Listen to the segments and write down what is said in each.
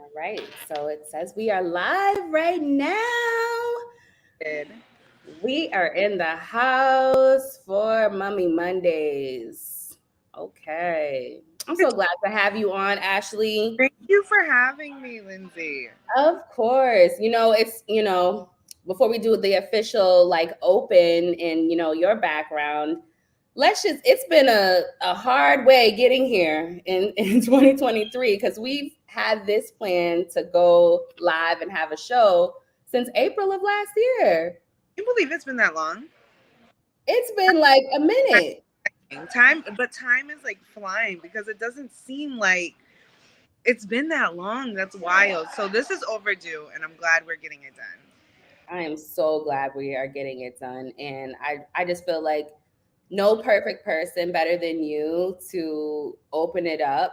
All right. So it says we are live right now. Good. We are in the house for Mummy Mondays. Okay. I'm so glad to have you on, Ashley. Thank you for having me, Lindsay. Of course. Before we do the official like open and your background, it's been a hard way getting here in 2023 because we've had this plan to go live and have a show since April of last year. Can you believe it's been that long? It's been like a minute. Time is like flying because it doesn't seem like it's been that long. That's wild. So this is overdue, and I'm glad we're getting it done. I am so glad we are getting it done. And I just feel like no perfect person better than you to open it up,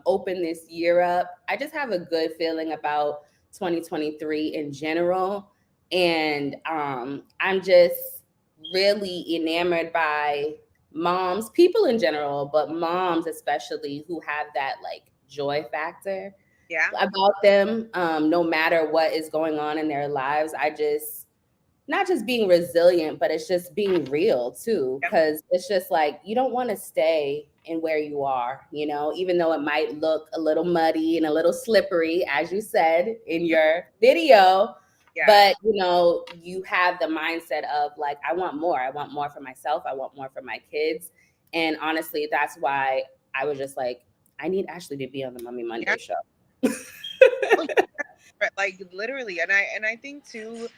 open this year up. I just have a good feeling about 2023 in general. And I'm just really enamored by moms, people in general, but moms especially who have that like joy factor Yeah. about them, no matter what is going on in their lives. I just, not just being resilient, but it's just being real too. Yep. Cause it's just like, you don't want to stay in where you are, even though it might look a little muddy and a little slippery, as you said in your video. Yeah. But, you have the mindset of like, I want more. I want more for myself. I want more for my kids. And honestly, that's why I was just like, I need Ashley to be on the Mummy Yeah. Monday show. Oh, yeah. Like literally, and I think too,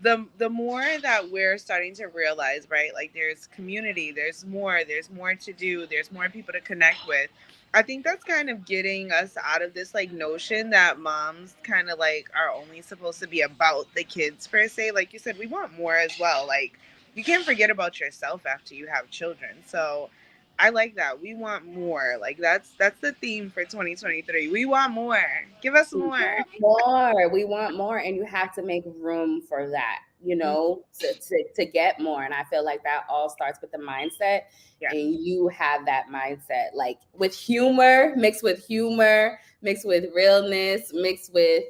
the more that we're starting to realize, right? Like there's community, there's more to do, there's more people to connect with. I think that's kind of getting us out of this like notion that moms kind of like are only supposed to be about the kids per se. Like you said, we want more as well. Like you can't forget about yourself after you have children. So I like that. We want more. Like that's the theme for 2023. We want more. Give us We more. want more. We want more, and you have to make room for that, to get more. And I feel like that all starts with the mindset, Yeah. and you have that mindset, like with humor, mixed with realness, mixed with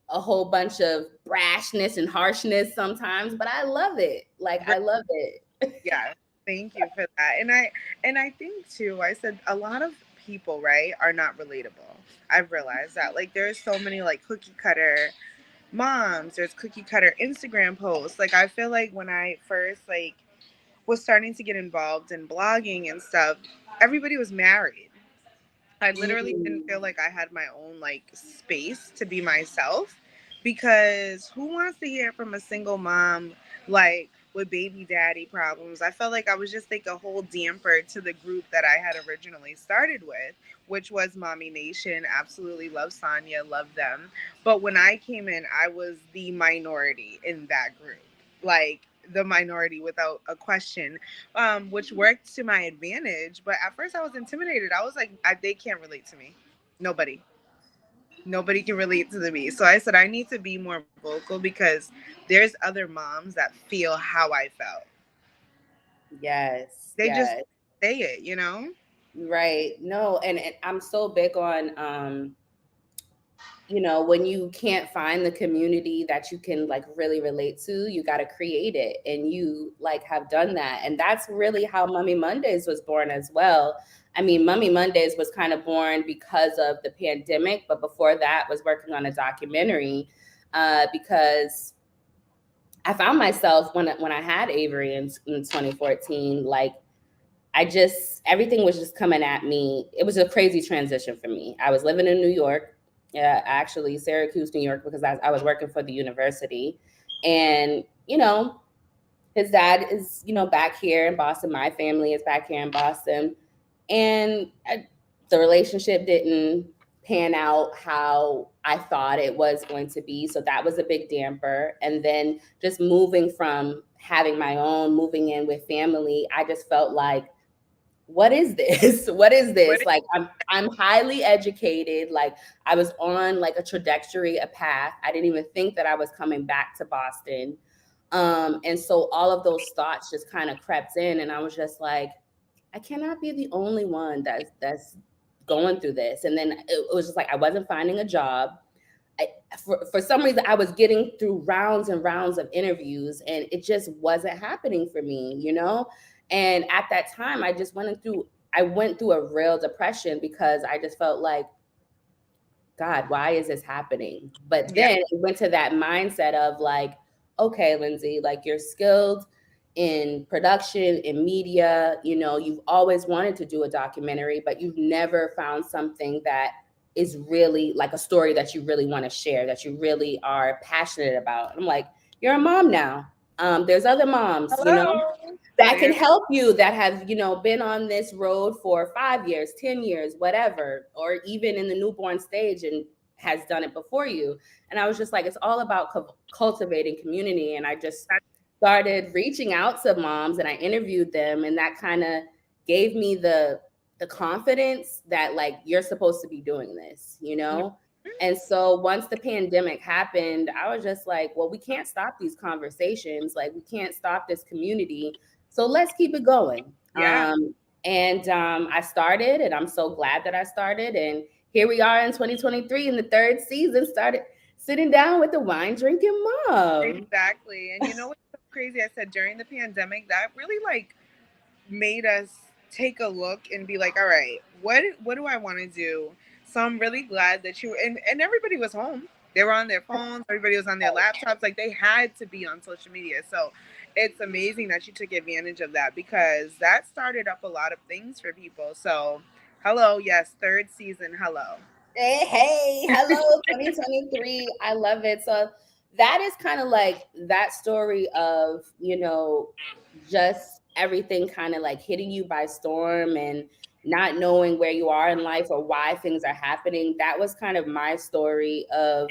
a whole bunch of brashness and harshness sometimes. But I love it. Like I love it. Yeah, thank you for that. And I think too, I said a lot of people, right, are not relatable. I've realized that. Like there's so many like cookie cutter moms, there's cookie cutter Instagram posts. Like I feel like when I first like was starting to get involved in blogging and stuff, everybody was married. I literally didn't Mm. feel like I had my own like space to be myself because who wants to hear from a single mom like with baby daddy problems? I felt like I was just like a whole damper to the group that I had originally started with, which was Mommy Nation. Absolutely love Sonya, love them. But when I came in, I was the minority in that group. Like the minority without a question, which worked to my advantage. But at first, I was intimidated. I was like, they can't relate to me. Nobody. Nobody can relate to me. So I said, I need to be more vocal because there's other moms that feel how I felt. Yes, They just yes. say it, you know? Right. No, and I'm so big on when you can't find the community that you can like really relate to, you got to create it. And you like have done that. And that's really how Mummy Mondays was born as well. I mean, Mummy Mondays was kind of born because of the pandemic, but before that was working on a documentary, because I found myself when I had Avery in 2014, like everything was just coming at me. It was a crazy transition for me. I was living in New York, actually Syracuse, New York, because I was working for the university. And, his dad is, back here in Boston. My family is back here in Boston. And the relationship didn't pan out how I thought it was going to be. So that was a big damper. And then just moving from having my own, moving in with family, I just felt like, what is this? What is What this? Like I'm highly educated. Like I was on like a trajectory, a path. I didn't even think that I was coming back to Boston. And so all of those thoughts just kind of crept in, and I was just like, I cannot be the only one that's going through this. And then it was just like I wasn't finding a job. For some reason, I was getting through rounds and rounds of interviews, and it just wasn't happening for me, you know. And at that time, I went through a real depression because I just felt like, God, why is this happening? But Yeah. then it went to that mindset of like, okay, Lindsey, like you're skilled in production, in media, you know, you've always wanted to do a documentary, but you've never found something that is really like a story that you really want to share, that you really are passionate about. I'm like, you're a mom now. There's other moms, you know, Hello. that can There. help you, that have, you know, been on this road for 5 years, 10 years, whatever, or even in the newborn stage and has done it before you. And I was just like, it's all about cultivating community. And I just started reaching out to moms and I interviewed them, and that kind of gave me the confidence that like you're supposed to be doing this, you know. And so once the pandemic happened, I was just like, well, we can't stop these conversations, like we can't stop this community, so let's keep it going. Yeah. I started, and I'm so glad that I started. And here we are in 2023 in the third season, started sitting down with the wine drinking mom. Exactly. And you know what's so crazy? I said during the pandemic, that really like made us take a look and be like, all right, what do I want to do? So I'm really glad that and everybody was home. They were on their phones, everybody was on their laptops, like they had to be on social media. So it's amazing that you took advantage of that because that started up a lot of things for people. So hello, yes, third season, hello. Hey, hey, hello, 2023. I love it. So that is kind of like that story of, you know, just everything kind of like hitting you by storm and not knowing where you are in life or why things are happening. That was kind of my story of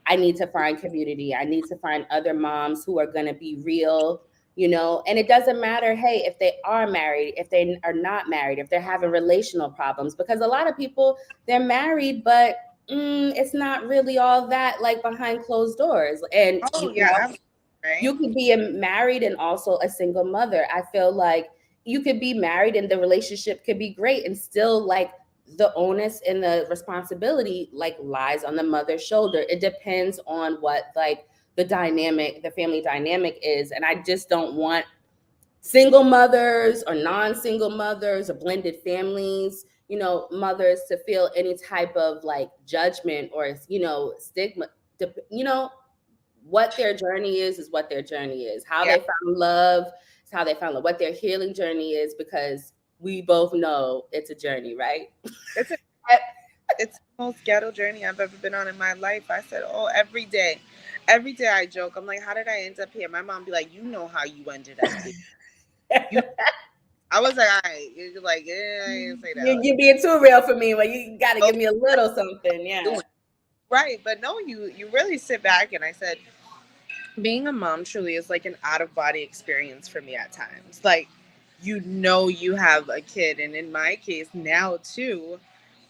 I need to find community. I need to find other moms who are going to be real, you know, and it doesn't matter, hey, if they are married, if they are not married, if they're having relational problems, because a lot of people, they're married, but it's not really all that like behind closed doors. And Oh you can yeah, also, absolutely, right? you could be married and also a single mother. I feel like you could be married and the relationship could be great and still like the onus and the responsibility like lies on the mother's shoulder. It depends on what like the family dynamic is. And I just don't want single mothers or non-single mothers or blended families, you know, mothers to feel any type of like judgment or, you know, stigma. You know, what their journey is what their journey is. How Yeah. they found love is how they found love. What their healing journey is, because we both know it's a journey, right? It's a it's the most ghetto journey I've ever been on in my life. I said, oh, every day I joke. I'm like, how did I end up here? My mom be like, you know how you ended up here. You, I was like, all right. You're like, yeah, I didn't say that. You're being too real for me. Well, you got to Oh, give me a little something. Yeah. doing right, but no, you really sit back and I said, being a mom truly is like an out of body experience for me at times. Like, you know, you have a kid, and in my case now too.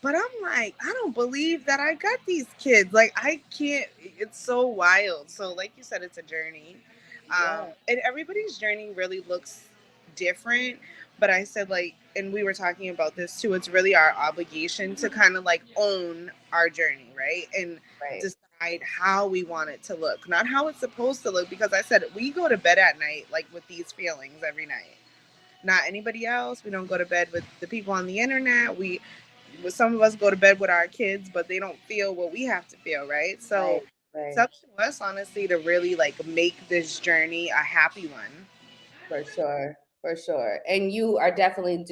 But I'm like, I don't believe that I got these kids. Like, I can't. It's so wild. So, like you said, it's a journey, Yeah. and everybody's journey really looks different. But I said, like, and we were talking about this too. It's really our obligation to kind of like own our journey, right? And Right. decide how we want it to look, not how it's supposed to look. Because I said we go to bed at night like with these feelings every night. Not anybody else. We don't go to bed with the people on the internet. Some of us go to bed with our kids, but they don't feel what we have to feel, right? Right. So it's Right. up to us, honestly, to really like make this journey a happy one. For sure, for sure. And you are definitely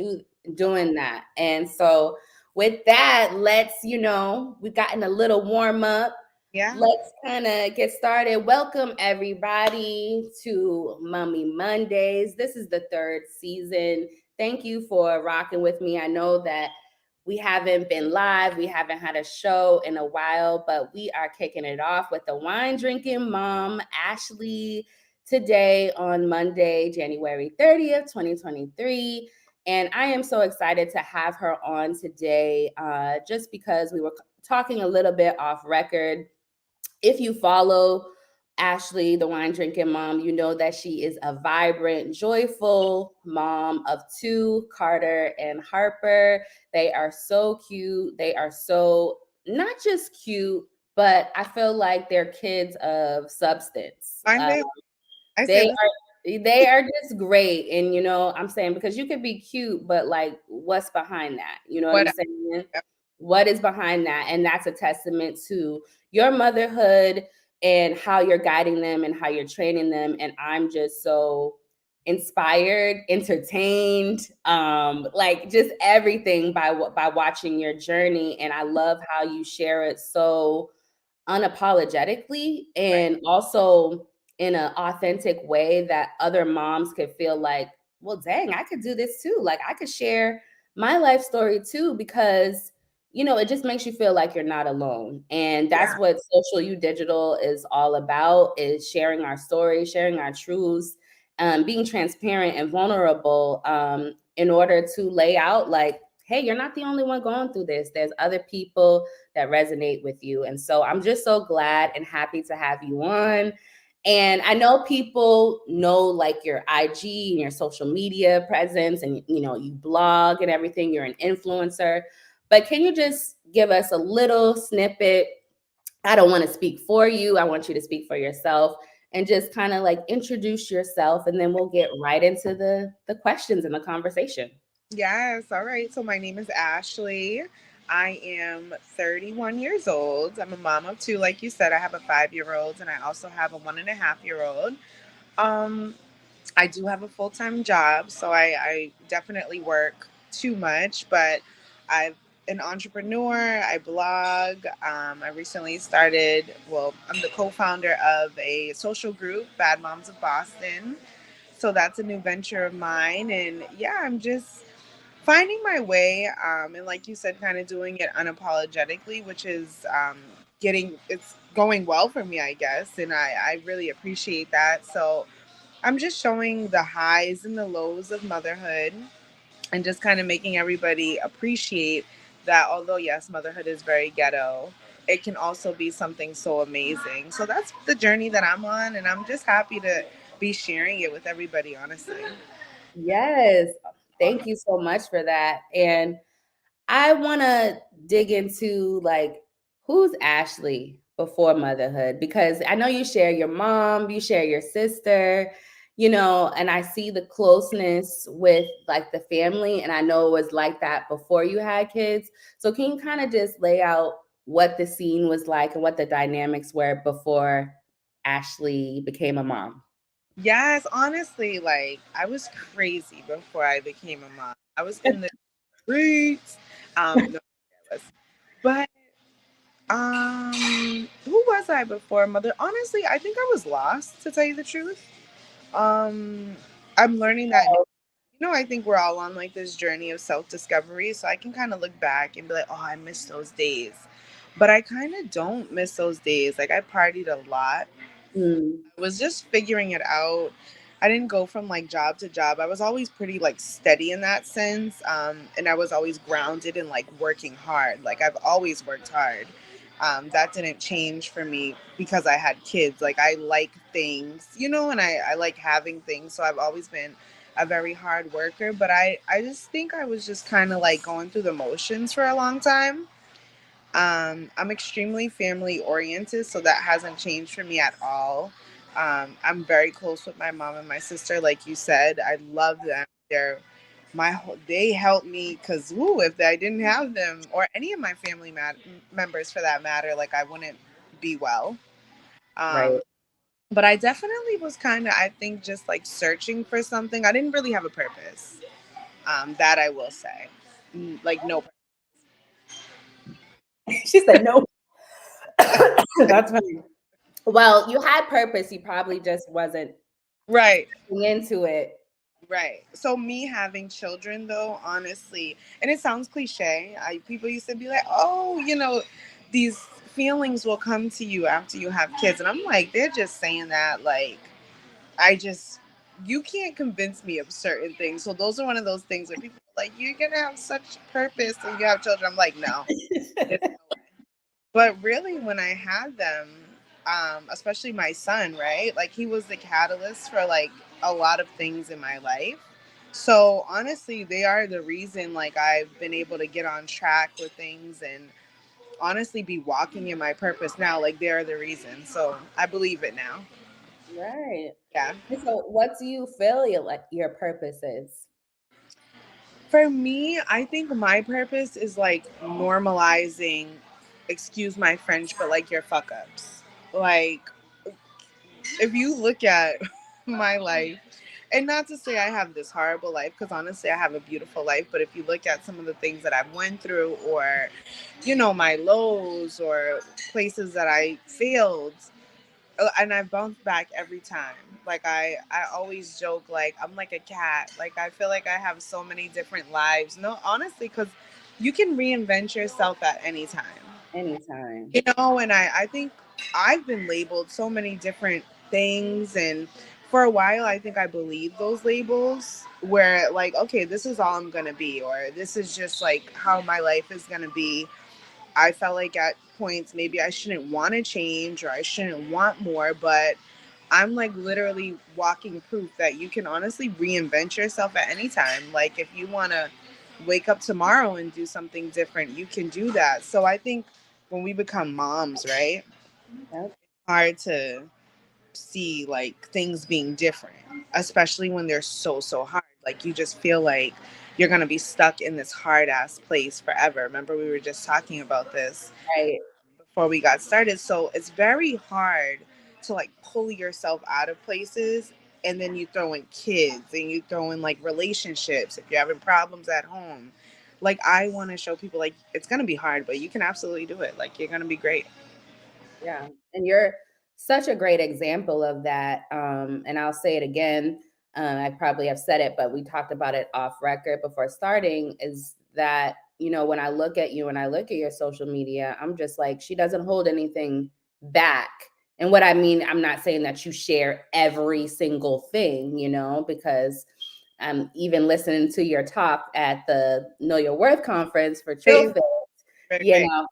doing that. And so with that, let's, you know, we've gotten a little warm up. Yeah. Let's kind of get started. Welcome everybody to Mommy Mondays. This is the third season. Thank you for rocking with me. I know that we haven't been live, we haven't had a show in a while, but we are kicking it off with the wine drinking mom, Ashley, today on Monday, January 30th, 2023. And I am so excited to have her on today, just because we were talking a little bit off record. If you follow Ashley, the wine drinking mom, you know that she is a vibrant, joyful mom of two, Carter and Harper. They are so cute. They are so not just cute, but I feel like they're kids of substance. Aren't they? I say They this. they are just great. And I'm saying, because you could be cute, but like what's behind that? You know what I'm What? saying? What is behind that? And that's a testament to your motherhood and how you're guiding them and how you're training them. And I'm just so inspired, entertained, like just everything by watching your journey. And I love how you share it so unapologetically Right. and also in an authentic way that other moms could feel like, well, dang, I could do this too. Like I could share my life story too, because it just makes you feel like you're not alone. And that's Yeah. what Social You Digital is all about, is sharing our stories, sharing our truths, being transparent and vulnerable, in order to lay out like, hey, you're not the only one going through this. There's other people that resonate with you. And so I'm just so glad and happy to have you on. And I know people know like your IG and your social media presence, and you blog and everything, you're an influencer. But can you just give us a little snippet? I don't want to speak for you. I want you to speak for yourself and just kind of like introduce yourself, and then we'll get right into the questions and the conversation. Yes. All right. So my name is Ashley. I am 31 years old. I'm a mom of two. Like you said, I have a 5-year old and I also have a 1.5-year old. Um, I do have a full time job, so I definitely work too much, but I'm an entrepreneur. I blog. I recently started, well, I'm the co founder of a social group, Bad Moms of Boston. So that's a new venture of mine. And yeah, I'm just finding my way. And like you said, kind of doing it unapologetically, which is it's going well for me, I guess. And I really appreciate that. So, I'm just showing the highs and the lows of motherhood and just kind of making everybody appreciate that although, yes, motherhood is very ghetto, it can also be something so amazing. So that's the journey that I'm on, and I'm just happy to be sharing it with everybody, honestly. Yes. Thank you so much for that. And I want to dig into like, who's Ashley before motherhood? Because I know you share your mom, you share your sister, and I see the closeness with like the family. And I know it was like that before you had kids. So can you kind of just lay out what the scene was like and what the dynamics were before Ashley became a mom? Yes, honestly, like I was crazy before I became a mom. I was in the streets. No, I was. But who was I before mother? Honestly, I think I was lost to tell you the truth. Um, I'm learning that I think we're all on like this journey of self discovery. So I can kind of look back and be like, oh, I miss those days. But I kind of don't miss those days. Like I partied a lot. Mm, I was just figuring it out. I didn't go from like job to job. I was always pretty like steady in that sense. And I was always grounded and like working hard. Like I've always worked hard. That didn't change for me because I had kids. Like I like things, and I like having things. So I've always been a very hard worker. But I just think I was just kind of like going through the motions for a long time. I'm extremely family oriented, so that hasn't changed for me at all. I'm very close with my mom and my sister, like you said. I love them. They help me because if I didn't have them or any of my members for that matter, like I wouldn't be well. right. Um, but I definitely was kind of, I think, just like searching for something. I didn't really have a purpose. That I will say, like no. She said no. That's funny. Well, you had purpose. You probably just wasn't Right. into it. Right. So me having children though, honestly, and it sounds cliche. People used to be like, "Oh, these feelings will come to you after you have kids." And I'm like, they're just saying that like I just you can't convince me of certain things. So those are one of those things where people are like, "You're going to have such purpose when you have children." I'm like, "No. There's no way." But really when I had them, especially my son, right? Like he was the catalyst for like a lot of things in my life. So honestly, they are the reason like I've been able to get on track with things and honestly be walking in my purpose now. Like they are the reason. So I believe it now. Right. Yeah. And so what do you feel your purpose is? For me, I think my purpose is like normalizing, excuse my French, but like your fuck ups. Like if you look at my life, and not to say I have this horrible life, because honestly I have a beautiful life, but if you look at some of the things that I've went through, or my lows, or places that I failed, and I've bounced back every time. Like I always joke like I'm like a cat. Like I feel like I have so many different lives. No, honestly, because you can reinvent yourself at any time. Anytime. And I think I've been labeled so many different things, and for a while I think I believed those labels, where like, okay, this is all I'm gonna be, or this is just like how my life is gonna be. I felt like at points maybe I shouldn't want to change, or I shouldn't want more, but I'm like literally walking proof that you can honestly reinvent yourself at any time. Like if you want to wake up tomorrow and do something different, you can do that. So I think when we become moms, right, Yep. hard to see like things being different, especially when they're so hard. Like you just feel like you're going to be stuck in this hard ass place forever. Remember we were just talking about this Right. before we got started. So it's very hard to like pull yourself out of places, and then you throw in kids and you throw in like relationships if you're having problems at home. Like I want to show people like it's going to be hard, but you can absolutely do it. Like you're going to be great. Yeah. And you're such a great example of that. And I'll say it again. I probably have said it, but we talked about it off record before starting is that, when I look at you and I look at your social media, I'm just like, she doesn't hold anything back. And what I mean, I'm not saying that you share every single thing, because even listening to your talk at the Know Your Worth conference for Hey, Trillfit, very you great. know,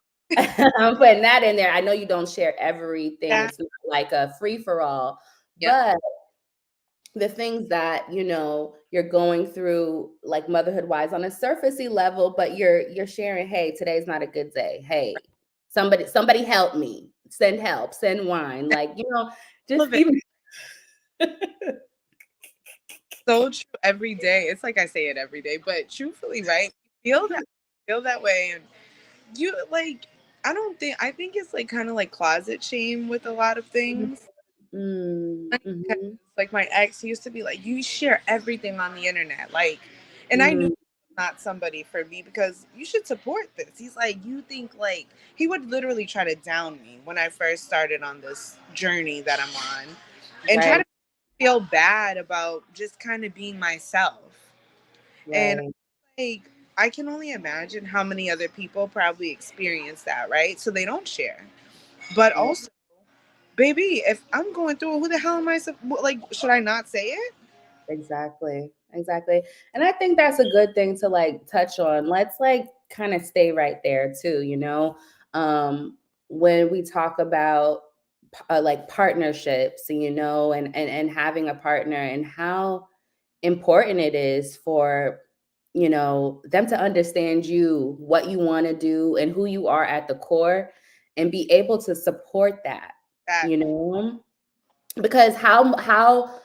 I'm putting that in there. I know you don't share everything. Yeah. It's not like a free for all, Yep. but the things that, you're going through like motherhood wise on a surfacey level, but you're sharing, hey, today's not a good day. Hey, somebody help me. Send help, send wine. Like, All just of it. even So true every day. It's like I say it every day, but truthfully, right? You feel that way, and you like. I think it's like kind of like closet shame with a lot of things. Because mhm, like my ex used to be like, you share everything on the internet, like, and I knew mhm, not somebody for me because you should support this. He's like, you think like he would literally try to down me when I first started on this journey that I'm on, and try right, to feel bad about just kind of being myself. And right, like I can only imagine how many other people probably experience that, right? So they don't share. But right. also, baby, if I'm going through it, who the hell am I? Like, should I not say it? Exactly. Exactly. And I think that's a good thing to like touch on. Let's like kind of stay right there too, when we talk about like partnerships, and having a partner and how important it is for, them to understand you, what you want to do and who you are at the core and be able to support that, That you know? Because how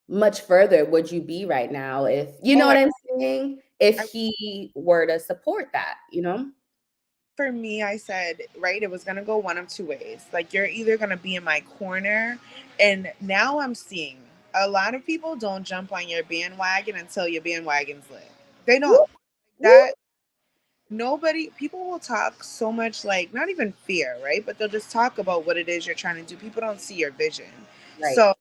much further would you be right now if you know oh, what I'm saying? If I he were to support that, you know? for me, I said, right, it was going to go one of two ways. Like, you're either going to be in my corner, and now I'm seeing a lot of people don't jump on your bandwagon until your bandwagon's lit. They Woo, don't. woo. That nobody, people will talk so much, like, not even fear, right? But they'll just talk about what it is you're trying to do. People don't see your vision. Right, So,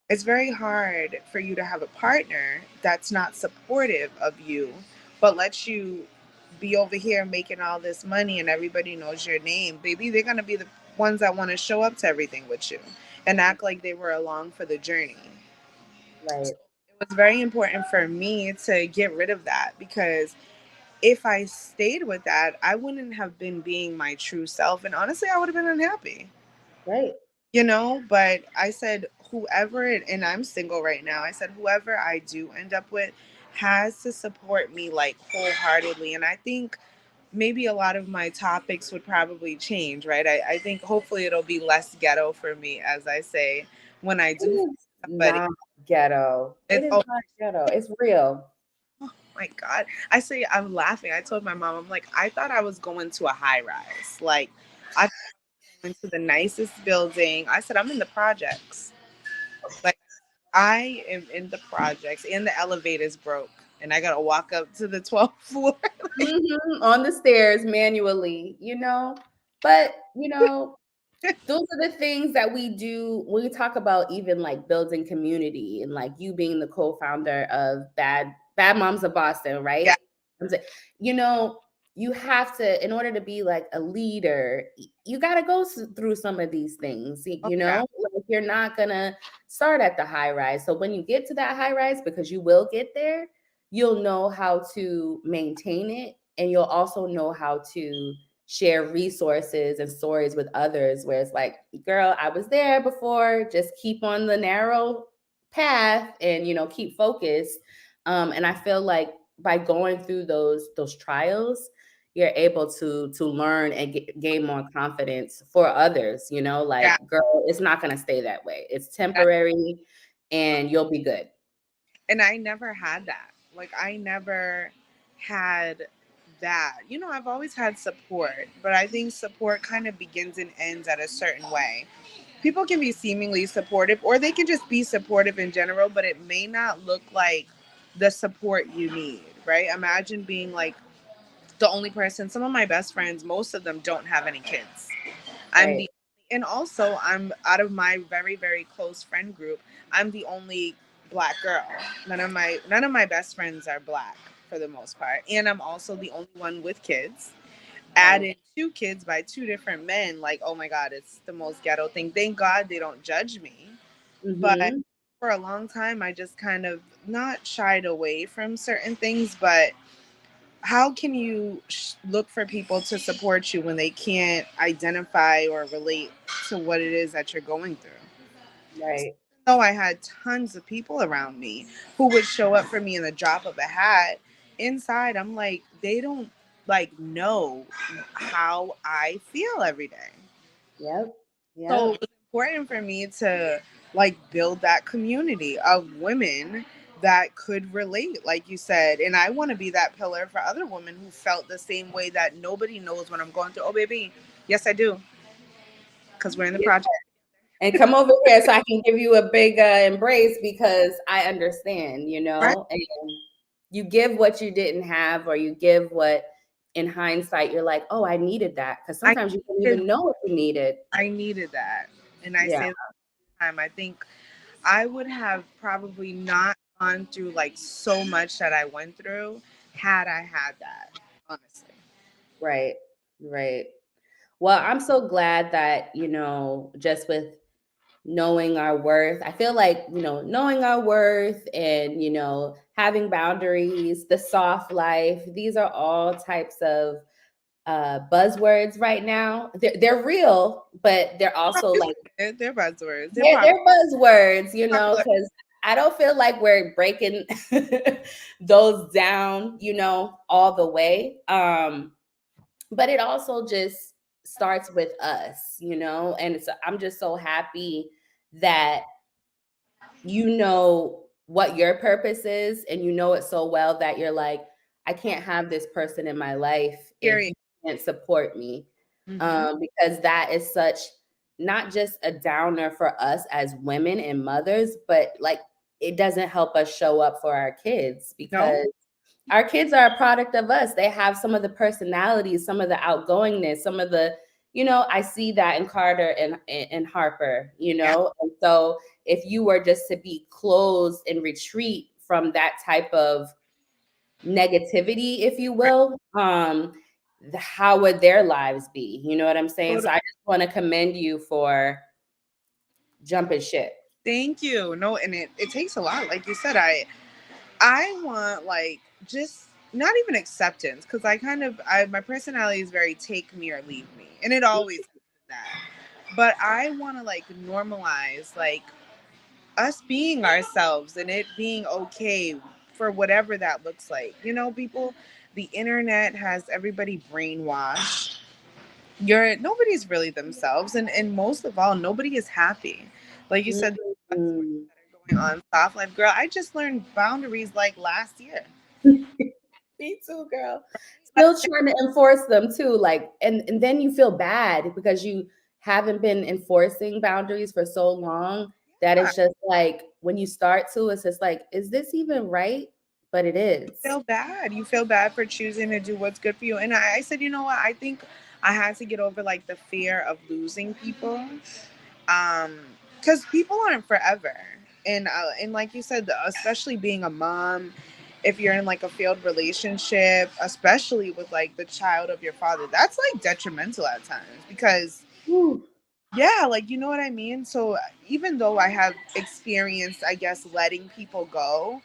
it's very hard for you to have a partner that's not supportive of you, but lets you be over here making all this money and everybody knows your name. Baby, they're going to be the ones that want to show up to everything with you and act like they were along for the journey. right, It was very important for me to get rid of that, because if I stayed with that, I wouldn't have been being my true self. And honestly, I would have been unhappy. right. But I said, and I'm single right now. I said, whoever I do end up with has to support me like wholeheartedly. And I think maybe a lot of my topics would probably change, right? I think hopefully it'll be less ghetto for me, as I say, when I do find It's somebody. not ghetto. It It's, is oh, not ghetto. It's real. oh my God. I say, I'm laughing. I told my mom, I'm like, I thought I was going to a high rise. Like, I went to the nicest building. I said, I'm in the projects. Like, I am in the projects, and the elevator's broke. And I got to walk up to the 12th floor. On the stairs manually, but those are the things that we do when we talk about even like building community and like you being the co-founder of Bad Moms of Boston, Yeah. right? You know, you have to, in order to be like a leader, you got to go through some of these things, Oh, yeah. like you're not gonna start at the high rise. So when you get to that high rise, because you will get there, you'll know how to maintain it, and you'll also know how to share resources and stories with others where it's like, girl, I was there before, just keep on the narrow path and keep focused. And I feel like by going through those trials, you're able to learn and gain more confidence for others, like, Yeah. girl, it's not going to stay that way. It's temporary and you'll be good. And I never had that. Like, I never had that. I've always had support, but I think support kind of begins and ends at a certain way. People can be seemingly supportive, or they can just be supportive in general, but it may not look like the support you need, right? Imagine being like the only person, some of my best friends, most of them don't have any kids. I'm Right. the and also I'm out of my very, very close friend group, I'm the only black girl. None of my best friends are black for the most part. And I'm also the only one with kids. Right. Added two kids by two different men, like, oh my God, it's the most ghetto thing. Thank God they don't judge me. But Mm-hmm. for a long time I just kind of not shied away from certain things, but how can you look for people to support you when they can't identify or relate to what it is that you're going through? Right. So I had tons of people around me who would show up for me in the drop of a hat. Inside, I'm like, they don't like know how I feel every day. Yep. So Yep. it's important for me to like build that community of women that could relate, like you said. And I want to be that pillar for other women who felt the same way, that nobody knows what I'm going through. Oh, baby. Yes, I do. Because we're in the project. And come over here so I can give you a big embrace, because I understand, Right. and you give what you didn't have, or you give what in hindsight you're like, oh, I needed that, because I sometimes you don't needed, even know what you needed. I needed that. And I Yeah. say that all the time. I think I would have probably not gone through like so much that I went through had I had that, honestly. Right. Right. Well, I'm so glad that, just with knowing our worth, I feel like, knowing our worth and, having boundaries, the soft life, these are all types of buzzwords right now. They're real, but they're also like, They're buzzwords. They're they're buzzwords, popular. because I don't feel like we're breaking those down, all the way. But it also just starts with us, and I'm just so happy that you know what your purpose is, and you know it so well that you're like, I can't have this person in my life if Period. you can't support me. Hmm. Because that is such, not just a downer for us as women and mothers, but like, it doesn't help us show up for our kids, No. because our kids are a product of us. They have some of the personalities, some of the outgoingness, some of the, I see that in Carter and Harper, Yeah. and so if you were just to be closed and retreat from that type of negativity, if you Right. will, how would their lives be? You know what I'm saying? So Totally. I just want to commend you for jumping ship. Thank you. No, and it takes a lot. Like you said, I want like just not even acceptance, because I kind of my personality is very take me or leave me, and it always has been that. but I want to like normalize like us being ourselves and it being okay for whatever that looks like. You know, people, the internet has everybody brainwashed. Nobody's really themselves, and most of all, nobody is happy. Like you said, the buzzwords Mm. that are going on soft life. Girl, I just learned boundaries like last year. Me too, girl. Still trying to enforce them too. Like, and then you feel bad because you haven't been enforcing boundaries for so long that Yeah, it's just like when you start to, it's just like, is this even right? But it is. feel bad. You feel bad for choosing to do what's good for you. And I said, you know what? I think I had to get over like the fear of losing people. Because people aren't forever, and like you said, especially being a mom, if you're in like a failed relationship, especially with like the child of your father, that's like detrimental at times because Whew. yeah, like you know what I mean. So even though I have experienced, I guess, letting people go,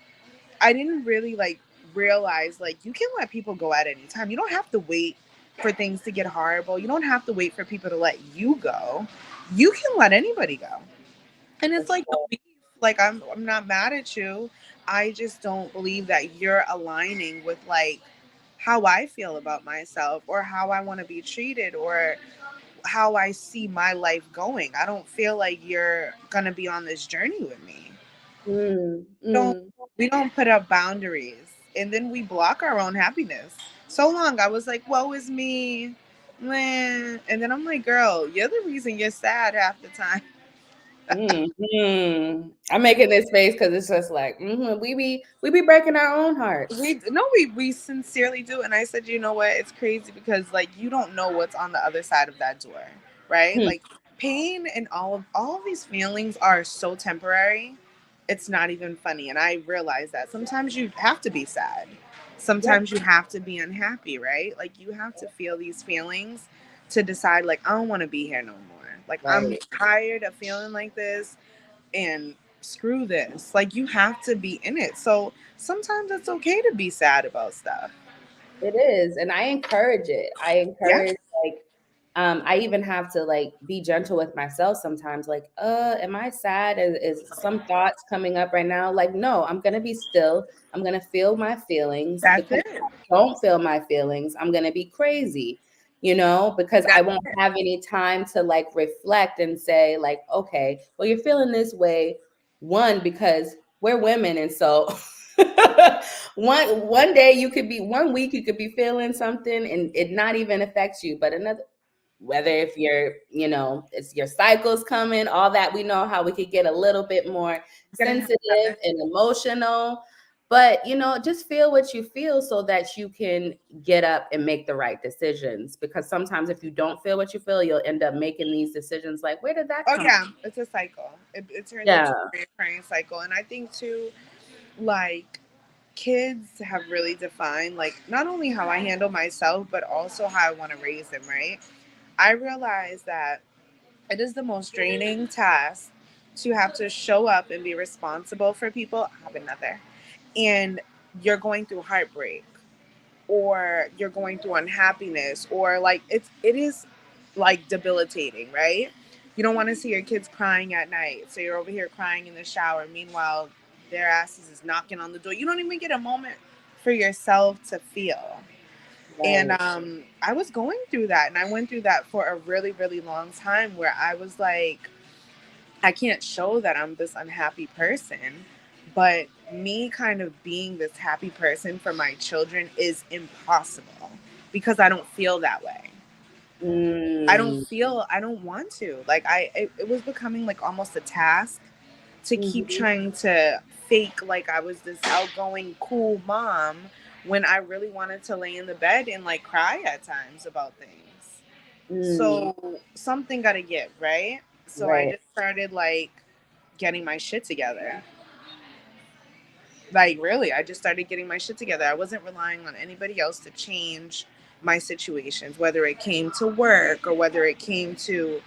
I didn't really like realize like you can let people go at any time. You don't have to wait for things to get horrible. You don't have to wait for people to let you go. You can let anybody go. And For it's like no sure. beef. Like I'm not mad at you. I just don't believe that you're aligning with like how I feel about myself or how I want to be treated or how I see my life going. I don't feel like you're going to be on this journey with me. Mm, Don't mm, we don't put up boundaries and then we block our own happiness. So long I was like, woe is me. Meh. And then I'm like, girl, you're the reason you're sad half the time. I'm making this face because it's just like we be breaking our own hearts. We sincerely do, and I said, you know what? It's crazy because like you don't know what's on the other side of that door, right? Hmm. Like pain and all of these feelings are so temporary. It's not even funny, and I realize that sometimes you have to be sad, Yep. sometimes you have to be unhappy, right? Like you have to feel these feelings to decide, like I don't want to be here no more. Like I'm Right. tired of feeling like this and screw this. Like you have to be in it. So sometimes it's okay to be sad about stuff. It is, and I encourage it. I Yeah, encourage like I even have to like be gentle with myself sometimes. Like, am I sad? Is some thoughts coming up right now? Like, no, I'm gonna be still. I'm gonna feel my feelings that's because if it. I don't feel my feelings, I'm gonna be crazy, because I That's won't it. have any time to like reflect and say, like, okay, well, you're feeling this way, one, because we're women, and so one day you could be one week you could be feeling something and it not even affects you, but another, whether if you're it's your cycles coming, all that, we know how we could get a little bit more You're gonna have sensitive that. and emotional, but just feel what you feel so that you can get up and make the right decisions, because sometimes if you don't feel what you feel, you'll end up making these decisions like, where did that Oh come yeah, from? it's a cycle. It turns Yeah. into a reoccurring cycle, and I think too, like kids have really defined like not only how I handle myself, but also how I want to raise them. Right? I realize that it is the most draining task to have to show up and be responsible for people. I have another. And you're going through heartbreak or you're going through unhappiness or like it is like debilitating, right? You don't want to see your kids crying at night. So you're over here crying in the shower. Meanwhile, their asses is knocking on the door. You don't even get a moment for yourself to feel. And Right. I was going through that, and I went through that for a really, really long time where I was like, I can't show that I'm this unhappy person, but me kind of being this happy person for my children is impossible because I don't feel that way. Mm. I don't want to. Like it was becoming like almost a task to keep Mhm. trying to fake like I was this outgoing, cool mom when I really wanted to lay in the bed and like cry at times about things. Mm. So something got to give, right? So I Right. just started like getting my shit together. Like really, I just started getting my shit together. I wasn't relying on anybody else to change my situations, whether it came to work or whether it came to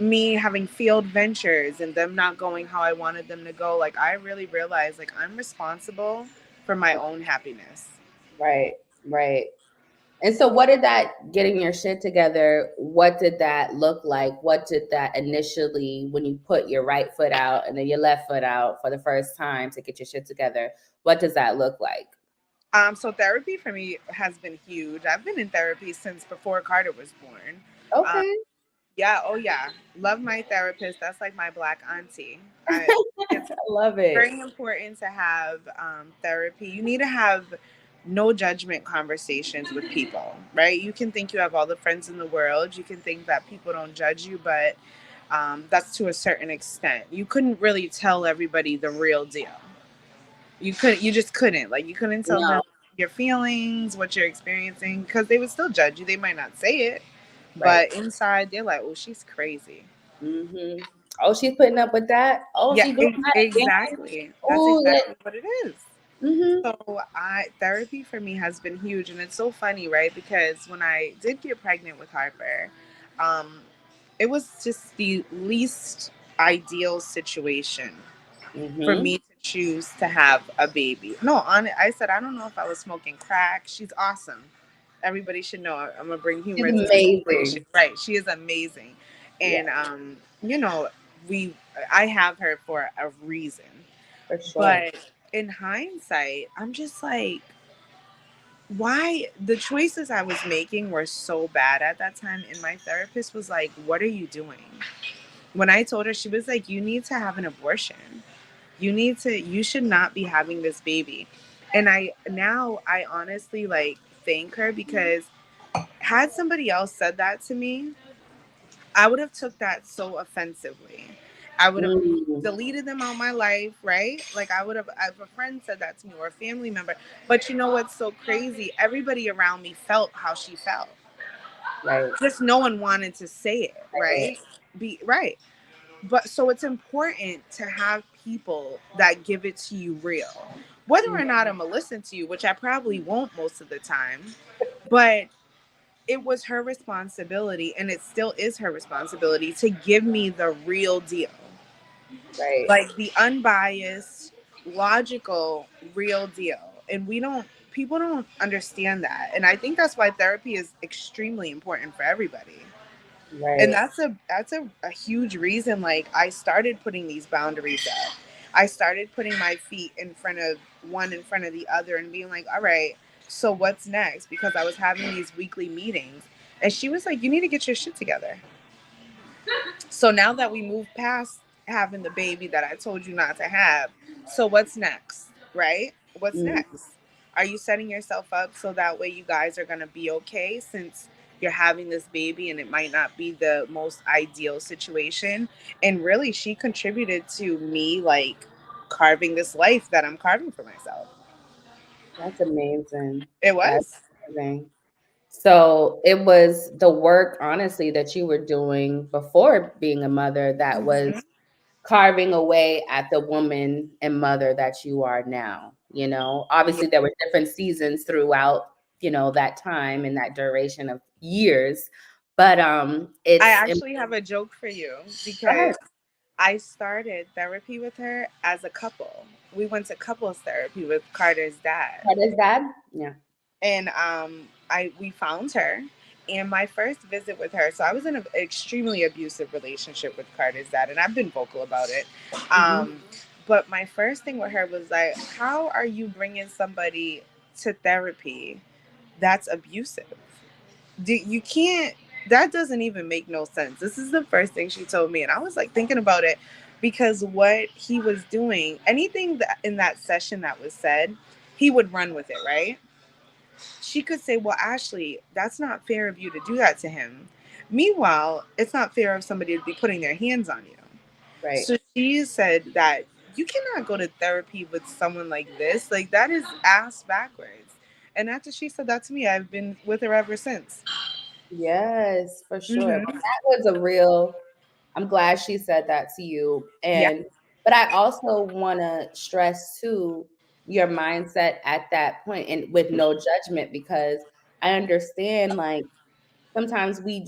me having failed ventures and them not going how I wanted them to go. Like I really realized like I'm responsible for my own happiness. Right, right. And so what did that getting your shit together, what did that look like? What did that initially, when you put your right foot out and then your left foot out for the first time to get your shit together, what does that look like? So therapy for me has been huge. I've been in therapy since before Carter was born. Um, Okay. yeah, oh yeah, love my therapist. That's like my black auntie. It's I love it. very important to have therapy. You need to have no judgment conversations with people, right? You can think you have all the friends in the world. You can think that people don't judge you, but that's to a certain extent. You couldn't really tell everybody the real deal. You just couldn't. Like, you couldn't tell No, them your feelings, what you're experiencing, because they would still judge you. They might not say it, right. but inside they're like, "Oh, she's crazy." Hmm. Oh, she's putting up with that. Oh, Yeah, she doing that again. exactly. That's Oh, that. exactly what it is. Hmm. So I therapy for me has been huge, and it's so funny, right? Because when I did get pregnant with Harper, um, it was just the least ideal situation for Hmm. me to choose to have a baby. No, on I said I don't know if I was smoking crack. She's awesome. Everybody should know. I'm gonna bring She's humor to the situation. amazing. Right? She is amazing, Yeah, and you know, we I have her for a reason. for sure. But in hindsight, I'm just like, why the choices I was making were so bad at that time. And my therapist was like, "What are you doing?" When I told her, she was like, "You need to have an abortion. You should not be having this baby." And I honestly like thank her, because had somebody else said that to me, I would have took that so offensively. I would have Mm, deleted them out of my life, right? Like, I would have, if a friend said that to me or a family member. But you know what's so crazy? Everybody around me felt how she felt. right, Just no one wanted to say it, right. right? Be right. But so it's important to have people that give it to you real. Whether or not I'm gonna listen to you, which I probably won't most of the time, but it was her responsibility, and it still is her responsibility, to give me the real deal, Right. like the unbiased, logical, real deal. And people don't understand that, and I think that's why therapy is extremely important for everybody. And Right. that's a huge reason, like, I started putting these boundaries up. I started putting my feet in front of one, in front of the other, and being like, all right, so what's next? Because I was having these weekly meetings, and she was like, you need to get your shit together. So now that we moved past having the baby that I told you not to have, so what's next, right? What's Mm, next? Are you setting yourself up so that way you guys are going to be okay, since you're having this baby and it might not be the most ideal situation? And really, she contributed to me, like, carving this life that I'm carving for myself. that's amazing. It That's was. amazing. So it was the work, honestly, that you were doing before being a mother that was Mhm. carving away at the woman and mother that you are now. Yeah. Obviously there were different seasons throughout, that time and that duration of years. But I it's actually have a joke for you, go ahead. because I started therapy with her as a couple. We went to couples therapy with Carter's dad. What is that? Yeah. And I we found her, and my first visit with her, so I was in an extremely abusive relationship with Carter's dad, and I've been vocal about it. Hmm. Um, but my first thing with her was like, how are you bringing somebody to therapy that's abusive? You can't, that doesn't even make no sense. This is the first thing she told me, and I was like thinking about it, because what he was doing, anything that in that session that was said, he would run with it, right? She could say, well, Ashley, that's not fair of you to do that to him. Meanwhile, it's not fair of somebody to be putting their hands on you. Right. So she said that you cannot go to therapy with someone like this. Like, that is ass backwards. And after she said that to me, I've been with her ever since. Yes, for sure. But Hmm. that was a real, I'm glad she said that to you. Yeah. But I also want to stress too your mindset at that point and with no judgment, because I understand, like, sometimes you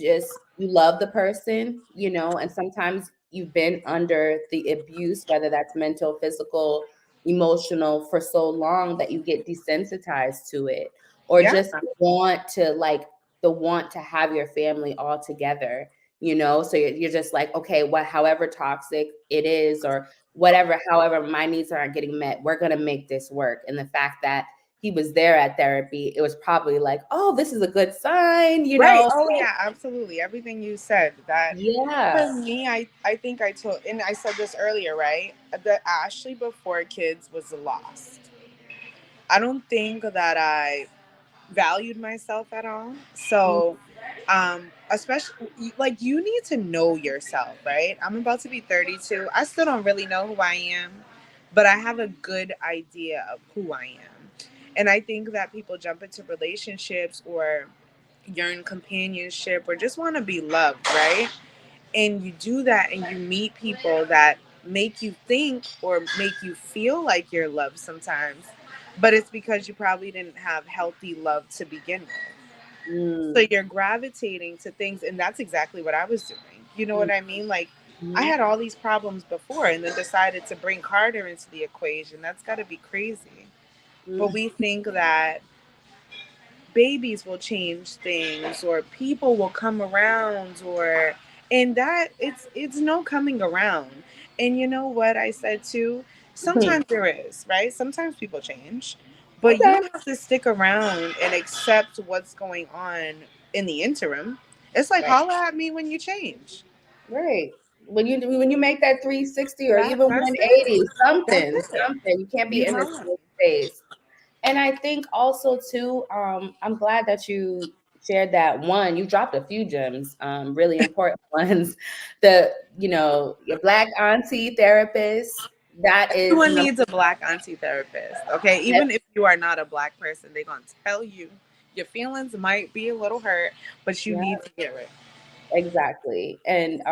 love the person, and sometimes you've been under the abuse, whether that's mental, physical, emotional, for so long that you get desensitized to it. or Yeah. just want to like the want to have your family all together, so you're just like, okay, what, however toxic it is, or whatever, however my needs aren't getting met, we're going to make this work. And the fact that he was there at therapy, it was probably like, oh, this is a good sign, Right. Oh yeah, absolutely. Everything you said. That yeah. for me, I think I told, and I said this earlier, right? That Ashley before kids was lost. I don't think that I valued myself at all. So, especially like you need to know yourself, right? I'm about to be 32. I still don't really know who I am, but I have a good idea of who I am. And I think that people jump into relationships or yearn companionship or just want to be loved, right? And you do that and you meet people that make you think or make you feel like you're loved sometimes, but it's because you probably didn't have healthy love to begin with. So Mm, you're gravitating to things, and that's exactly what I was doing. You know mm, what I mean? Like, I mhm, had all these problems before and then decided to bring Carter into the equation. That's got to be crazy. But mm. we think that babies will change things or people will come around, or and that it's no coming around. And you know what I said too, sometimes there is, right? Sometimes people change, but you Okay. don't have to stick around and accept what's going on in the interim. It's like Right. holla at me when you change. Right. When you make that 360 or even That's it. 180, That's something, it. something. You can't be You in the know. same space. And I think also too, I'm glad that you shared that. One, you dropped a few gems, really important ones. Your black auntie therapist, that is Everyone number needs a black auntie therapist. Okay, one. even if you are not a black person, they're gonna tell you your feelings might be a little hurt, but you Yeah, need to hear it. exactly. And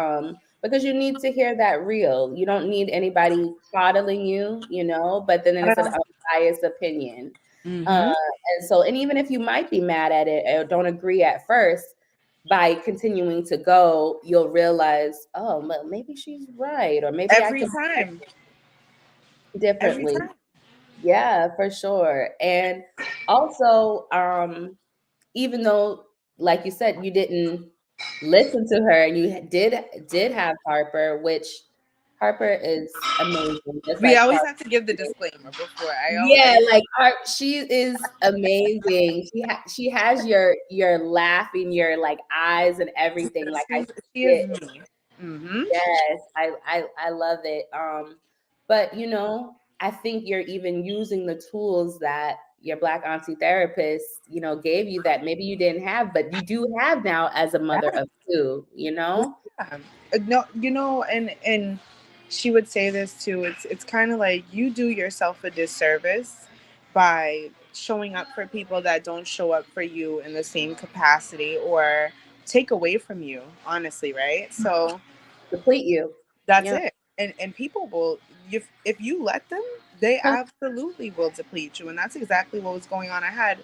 because you need to hear that real. You don't need anybody coddling you, but then it's an unbiased opinion. Uh, Mm-hmm. and even if you might be mad at it or don't agree at first, by continuing to go, you'll realize, oh, well, maybe she's right, or maybe I Every can time. Every differently. time. Yeah, for sure. And also, even though, like you said, you didn't listen to her, and you did have Harper, which Harper is amazing, just We like always Carter. have to give the disclaimer before. Yeah, like she is amazing. She has your laughing, your like eyes and everything. Like I She see is it. me. Mm-hmm. Yes, I love it. But I think you're even using the tools that your black auntie therapist, gave you that maybe you didn't have, but you do have now as a mother Yeah. of two. Yeah. No, and she would say this too. It's kind of like you do yourself a disservice by showing up for people that don't show up for you in the same capacity or take away from you, honestly, right? So Deplete you. that's Yeah. it. And people will, if you let them, they absolutely will deplete you. And that's exactly what was going on. I had,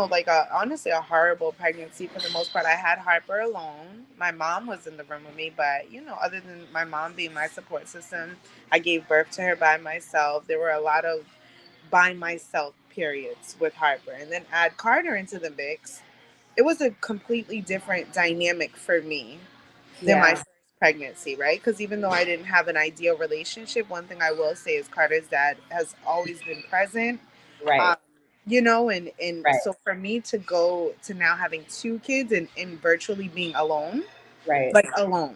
like honestly a horrible pregnancy for the most part. I had Harper alone. My mom was in the room with me, but other than my mom being my support system, I gave birth to her by myself. There were a lot of by myself periods with Harper, and then add Carter into the mix. It was a completely different dynamic for me than my Yeah. first pregnancy, right? Because even though I didn't have an ideal relationship, one thing I will say is Carter's dad has always been present. Right. Um, and Right. so for me to go to now having two kids and virtually being alone, Right. like alone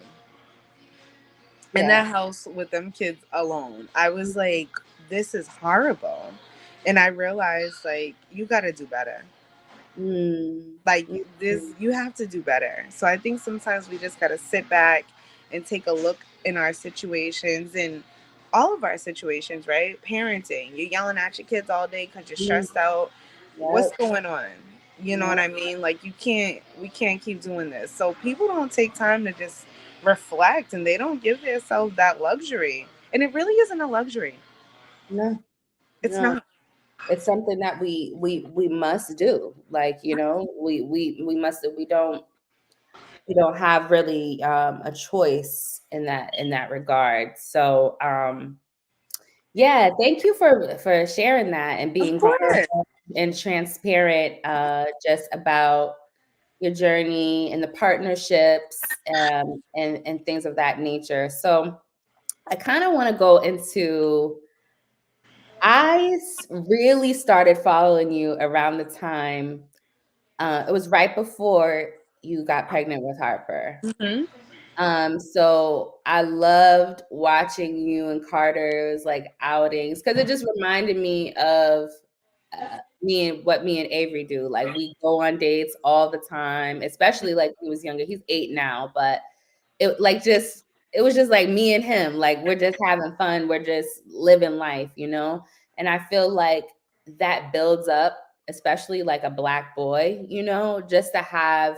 in Yeah. that house with them kids alone, I was like, this is horrible. And I realized like you got to do better. Mm. Like this, Mm. you have to do better. So I think sometimes we just got to sit back and take a look in our situations and all of our situations, right? Parenting, you're yelling at your kids all day because you're Mm. stressed out. What's Yep. going on? You know Yep. what I mean? Like we can't keep doing this. So people don't take time to just reflect, and they don't give themselves that luxury. And it really isn't a luxury. No. It's No. not. It's something that we must do. Like, we don't have really a choice in that regard. So yeah, thank you for sharing that and Of being course. vulnerable and transparent, just about your journey and the partnerships, and things of that nature. So I kind of want to go into. Really started following you around the time. It was right before you got pregnant with Harper. Mm-hmm. So I loved watching you and Carter's like outings because it just reminded me of me and Avery do. Like we go on dates all the time, especially like when he was younger. He's 8 now, but it was just like me and him. Like we're just having fun. We're just living life, you know? And I feel like that builds up, especially like a Black boy, you know, just to have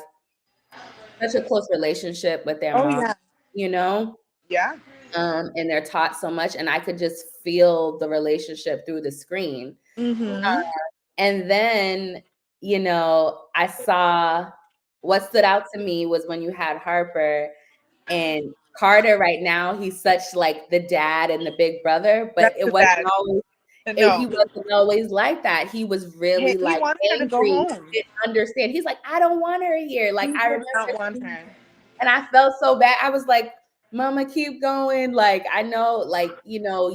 such a close relationship with their Oh mom, yeah. you know? Yeah. And they're taught so much, and I could just feel the relationship through the screen. Mm-hmm. And then, you know, I saw what stood out to me was when you had Harper and Carter. Right now, he's such like the dad and the big brother, but That's the bad. he No, wasn't always like that. He was really he like wants her to go angry. home. He didn't understand. He's like, I don't want her here. Like He I did remember not want her. and I felt so bad. I was like, Mama, keep going. Like, I know, like, you know,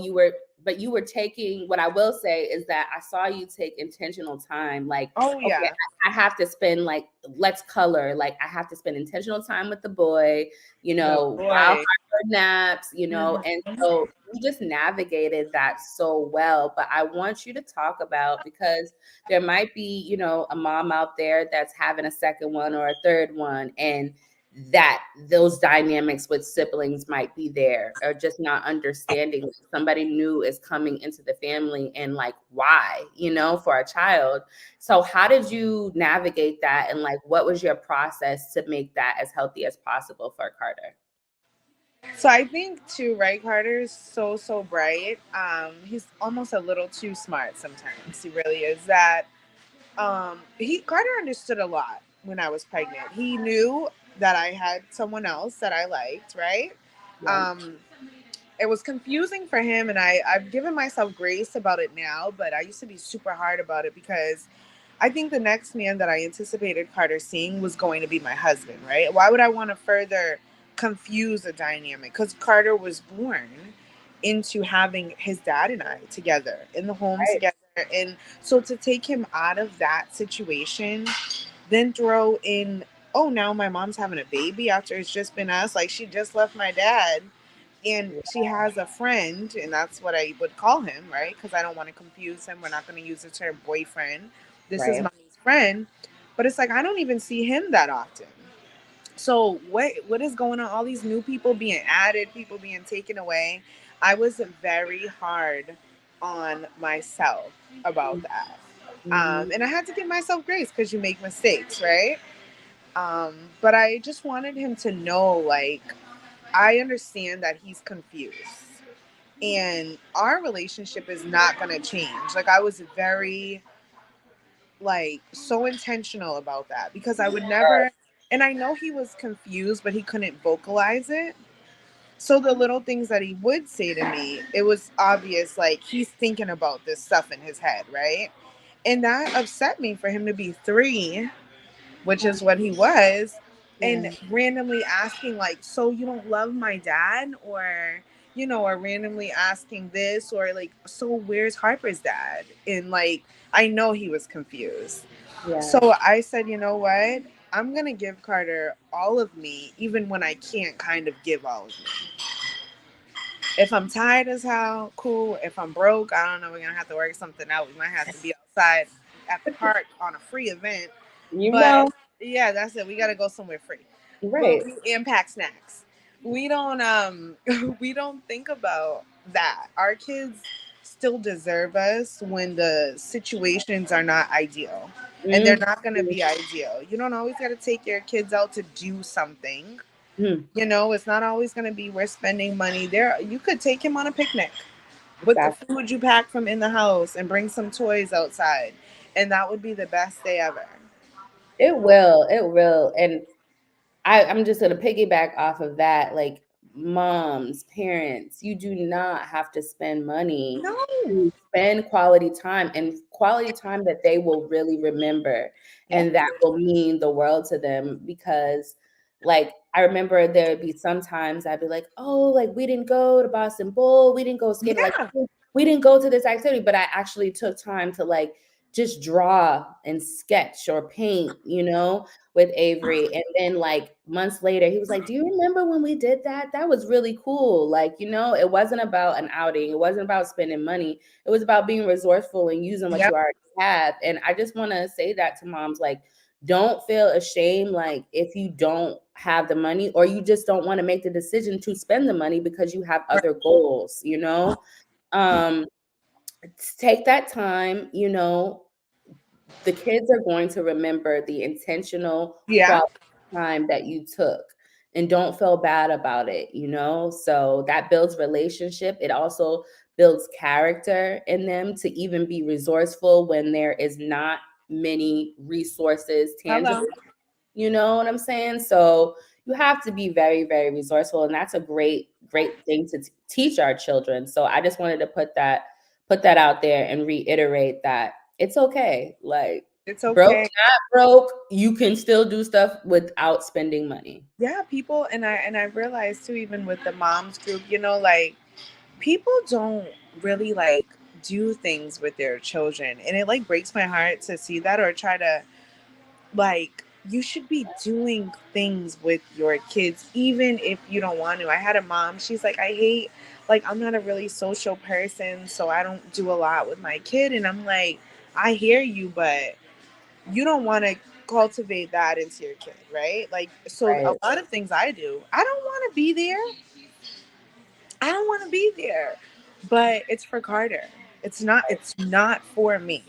but you were taking, what I will say is that I saw you take intentional time. Like, Oh okay, yeah. I have to spend, like, let's color. Like, I have to spend intentional time with the boy, you The know, while boy. Harper naps, you know. And Mhm. so you just navigated that so well. But I want you to talk about, because there might be, you know, a mom out there that's having a second one or a third one, and that those dynamics with siblings might be there, or just not understanding somebody new is coming into the family, and like why, you know, for a child. So how did you navigate that, and like what was your process to make that as healthy as possible for Carter? So I think too, right? Carter's so bright. He's almost a little too smart sometimes. He really is. That he Carter understood a lot when I was pregnant. He knew that I had someone else that I liked, right? Yeah. Um, it was confusing for him, and I've given myself grace about it now, but I used to be super hard about it because I think the next man that I anticipated Carter seeing was going to be my husband, right? Why would I want to further confuse the dynamic? Because Carter was born into having his dad and I together in the home Right. together. And so to take him out of that situation, then throw in, oh, now my mom's having a baby after it's just been us. Like she just left my dad and she has a friend, and that's what I would call him, right? Because I don't want to confuse him. We're not going to use the term boyfriend. This is Right. mommy's friend, but it's like I don't even see him that often. So what is going on? All these new people being added, people being taken away. I was very hard on myself about that, Mhm. and I had to give myself grace because you make mistakes, right? But I just wanted him to know, like, I understand that he's confused and our relationship is not going to change. Like I was very like so intentional about that because I would never, and I know he was confused but he couldn't vocalize it. So the little things that he would say to me, it was obvious like he's thinking about this stuff in his head, right? And that upset me for him to be 3, which is what he was, and Yeah. randomly asking like, so you don't love my dad? Or or randomly asking this, or like, so where's Harper's dad? And like, I know he was confused. Yeah. So I said, you know what, I'm gonna give Carter all of me even when I can't kind of give all of me. If I'm tired as hell, cool. If I'm broke, I don't know, we're gonna have to work something out. We might have to be outside at the park on a free event. You But know. yeah, that's it. We gotta go somewhere free. But Right. we impact snacks. We don't we don't think about that. Our kids still deserve us when the situations are not ideal. And they're Mhm. not gonna be ideal. You don't always gotta take your kids out to do something. Mhm. It's not always gonna be we're spending money. There you could take him on a picnic with the Exactly. food you pack from in the house and bring some toys outside. And that would be the best day ever. It will. It will. And I'm just gonna piggyback off of that. Like, moms, parents, you do not have to spend money No. to spend quality time, and quality time that they will really remember Yeah. and that will mean the world to them. Because like I remember there would be sometimes I'd be like, oh, like we didn't go to Boston Bowl, we didn't go skating, like Yeah. we didn't go to this activity, but I actually took time to like just draw and sketch or paint, with Avery. And then like months later, he was like, do you remember when we did that? That was really cool. Like, it wasn't about an outing. It wasn't about spending money. It was about being resourceful and using what you Yep. already have. And I just want to say that to moms, like, don't feel ashamed, like if you don't have the money or you just don't want to make the decision to spend the money because you have Right. other goals. Um, take that time, the kids are going to remember the intentional Yeah. quality time that you took, and don't feel bad about it. So that builds relationship. It also builds character in them to even be resourceful when there is not many resources tangible. Hello. You know what I'm saying? So you have to be very, very resourceful, and that's a great, great thing to teach our children. So I just wanted to put that out there and reiterate that it's okay. Like It's broke, okay. not broke, you can still do stuff without spending money. Yeah, people, and I realized too, even with the moms group, like people don't really like do things with their children, and it like breaks my heart to see that or try to like you should be doing things with your kids even if you don't want to. I had a mom, she's like, I hate, like, I'm not a really social person, so I don't do a lot with my kid. And I'm like, I hear you, but you don't want to cultivate that into your kid, right? Like, so a Right, lot of things I do, I don't want to be there. I don't want to be there. But it's for Carter. It's not for me.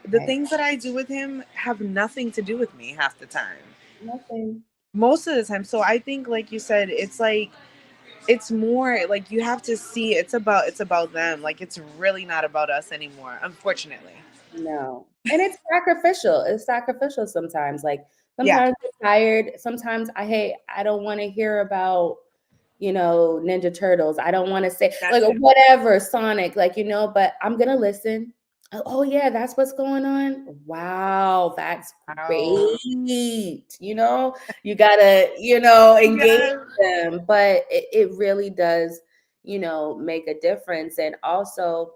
The right. things that I do with him have nothing to do with me half the time. Nothing. Most of the time. So I think, like you said, it's like it's more like you have to see it's about them. Like, it's really not about us anymore, unfortunately. No. And it's sacrificial. It's sacrificial sometimes. Like Yeah. sometimes I'm tired. Sometimes I don't want to hear about, Ninja Turtles. I don't want to say like That's it. whatever, Sonic, like, but I'm gonna listen. Oh yeah, that's what's going on. Wow, that's Wow. great. You gotta, engage Yes. them. But it really does, make a difference. And also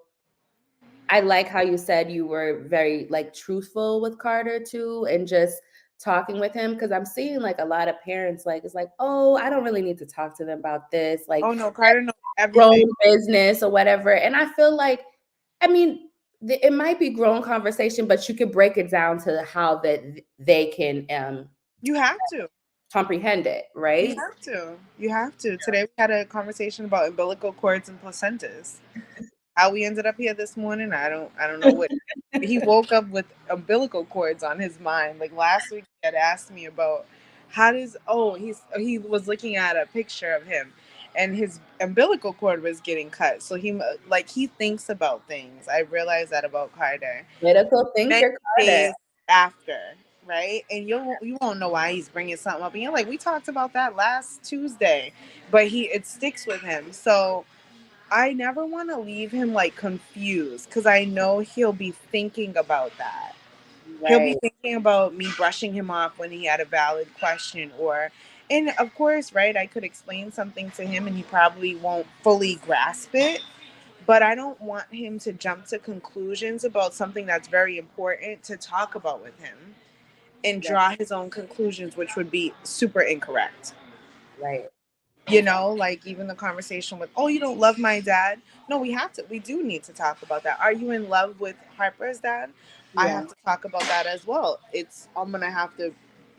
I like how you said you were very like truthful with Carter too, and just talking with him, because I'm seeing like a lot of parents like it's like, oh, I don't really need to talk to them about this, like Oh no, Carter knows everything. grown business or whatever. And I feel like, I mean, it might be grown conversation, but you could break it down to how that they can You have to. comprehend it, You right? have to. You have to. Today we had a conversation about umbilical cords and placentas. How we ended up here this morning, I don't know what. He woke up with umbilical cords on his mind. Like last week he had asked me about how does he was looking at a picture of him and his umbilical cord was getting cut. So he thinks about things. I realized that about Carter. Critical Many thinker Carter. days after, right? And you won't know why he's bringing something up. And you're like, we talked about that last Tuesday, but it sticks with him. So I never want to leave him like confused because I know he'll be thinking about that. He'll be Right. thinking about me brushing him off when he had a valid question, and of course, right, I could explain something to him and he probably won't fully grasp it, but I don't want him to jump to conclusions about something that's very important to talk about with him and Right. draw his own conclusions, which would be super incorrect. Right. Like even the conversation with, oh, you don't love my dad. No, we do need to talk about that. Are you in love with Harper's dad? I Yeah. have to talk about that as well. I'm going to have to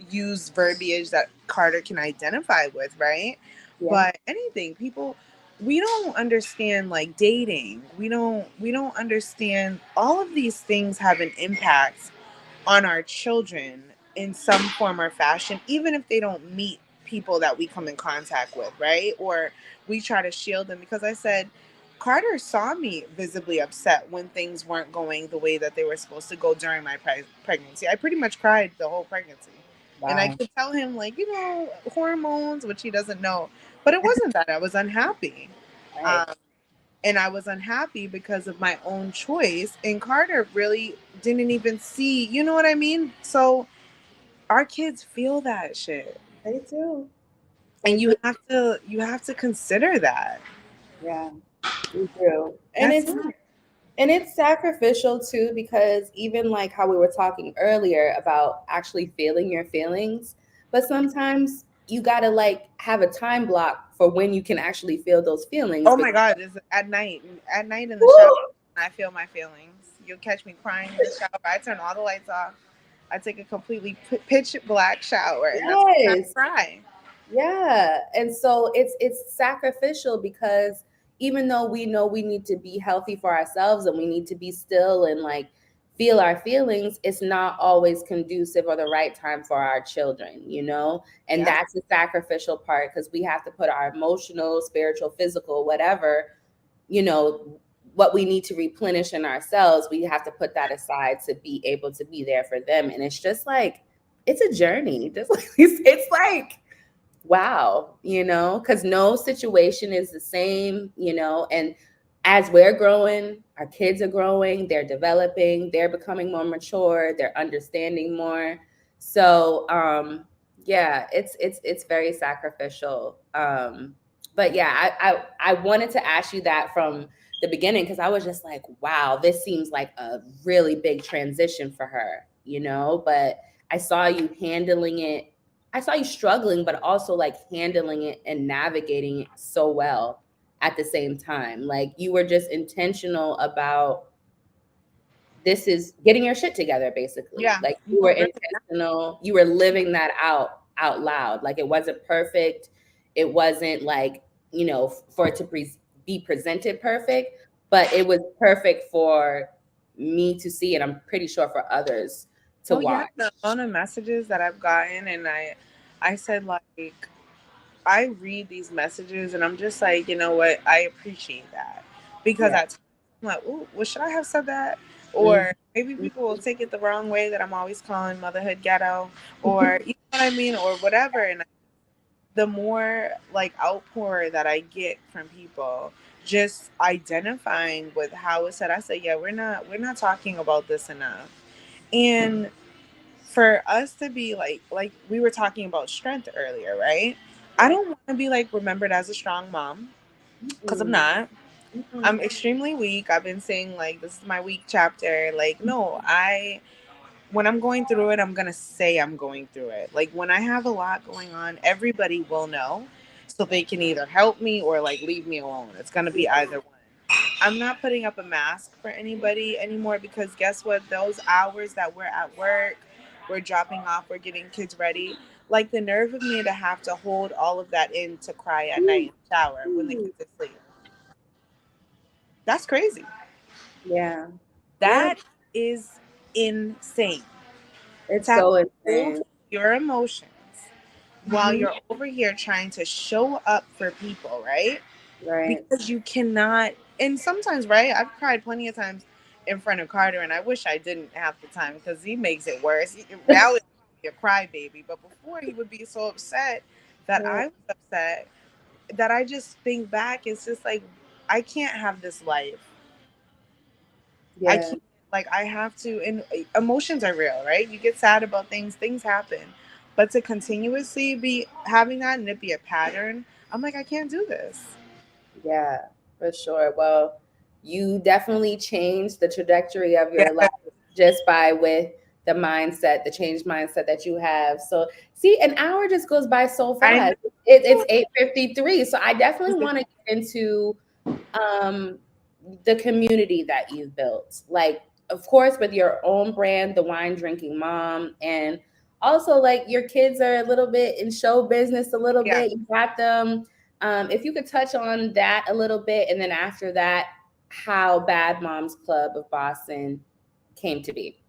use verbiage that Carter can identify with, right? Yeah. But anything, people, we don't understand like dating. We don't understand all of these things have an impact on our children in some form or fashion, even if they don't meet people that we come in contact with, right? Or we try to shield them. Because I said, Carter saw me visibly upset when things weren't going the way that they were supposed to go during my pregnancy. I pretty much cried the whole pregnancy. And I Wow. could tell him, like, hormones, which he doesn't know. But it wasn't that. I was unhappy. Right. Um, and I was unhappy because of my own choice. And Carter really didn't even see, you know what I mean? So our kids feel that shit. They do. They And do. you have to consider that. Yeah, we do. That's it. And it's sacrificial too, because even like how we were talking earlier about actually feeling your feelings, but sometimes you gotta like have a time block for when you can actually feel those feelings Oh my because God, it's at night. At night in the shower, woo, I feel my feelings. You'll catch me crying in the shower. I turn all the lights off. I take a completely pitch black shower, and that's when I yes. cry. Yeah. And so it's sacrificial because even though we know we need to be healthy for ourselves and we need to be still and like feel our feelings, it's not always conducive or the right time for our children, you know? And Yeah. that's the sacrificial part because we have to put our emotional, spiritual, physical, whatever, you know, what we need to replenish in ourselves, we have to put that aside to be able to be there for them. And it's just like it's a journey. Just like it's like wow, you know, because no situation is the same, you know, and as we're growing, our kids are growing, they're developing, they're becoming more mature, they're understanding more. So yeah, it's very sacrificial. But yeah, I wanted to ask you that from the beginning because I was just like, wow, this seems like a really big transition for her, you know, but I saw you handling it. I saw you struggling, but also like handling it and navigating it so well at the same time. Like you were just intentional about this is getting your shit together, basically. Yeah. Like you were No, really. intentional, you were living that out loud. Like it wasn't perfect. It wasn't like, you know, for it to be presented perfect, but it was perfect for me to see, and I'm pretty sure for others to Oh yeah, the watch. amount of messages that I've gotten, and I said, like, I read these messages, and I'm just like, you know what? I appreciate that because Yeah. at times I'm like, oh, well, should I have said that? Mhm. Or maybe people will take it the wrong way that I'm always calling motherhood ghetto, or you know what I mean, or whatever. And the more like outpour that I get from people, just identifying with how it's said, I say, yeah, we're not talking about this enough. And for us to be like we were talking about strength earlier, right? I Right. don't want to be like remembered as a strong mom because I'm Mm-mm. not. Mm-mm. I'm extremely weak. I've been saying like this is my weak chapter. Like no, I when I'm going through it, I'm going to say I'm going through it. Like when I have a lot going on, everybody will know. So they can either help me or like leave me alone. It's going to be either one. I'm not putting up a mask for anybody anymore because guess what? Those hours that we're at work, we're dropping off, we're getting kids ready. Like the nerve of me to have to hold all of that in to cry at night in the shower when the Ooh. kids are asleep. That's crazy. Yeah. Yeah. That is insane. To It's have to so hold insane. your emotions while Hmm. you're over here trying to show up for people, right? Right. Because you cannot. And sometimes, right, I've cried plenty of times in front of Carter, and I wish I didn't half the time because he makes it worse. Now it's a crybaby, but before he would be so upset that Right. I was upset that I just think back. It's just like I can't have this life. I Yeah. can't. Like I have to. And emotions are real, right? You get sad about things. Things happen, but to continuously be having that and it be a pattern, I'm like I can't do this. Yeah. For sure. Well, you definitely changed the trajectory of Yeah, your life just by with the mindset, the changed mindset that you have. So see, an hour just goes by so I fast. It's 8:53. So I definitely know. want to get into um, the community that you've built. Like, of course, with your own brand, the wine drinking mom, and also like your kids are a little bit in show business, a little Yeah. bit. You got them. If you could touch on that a little bit, and then after that, how Bad Moms Club of Boston came to be.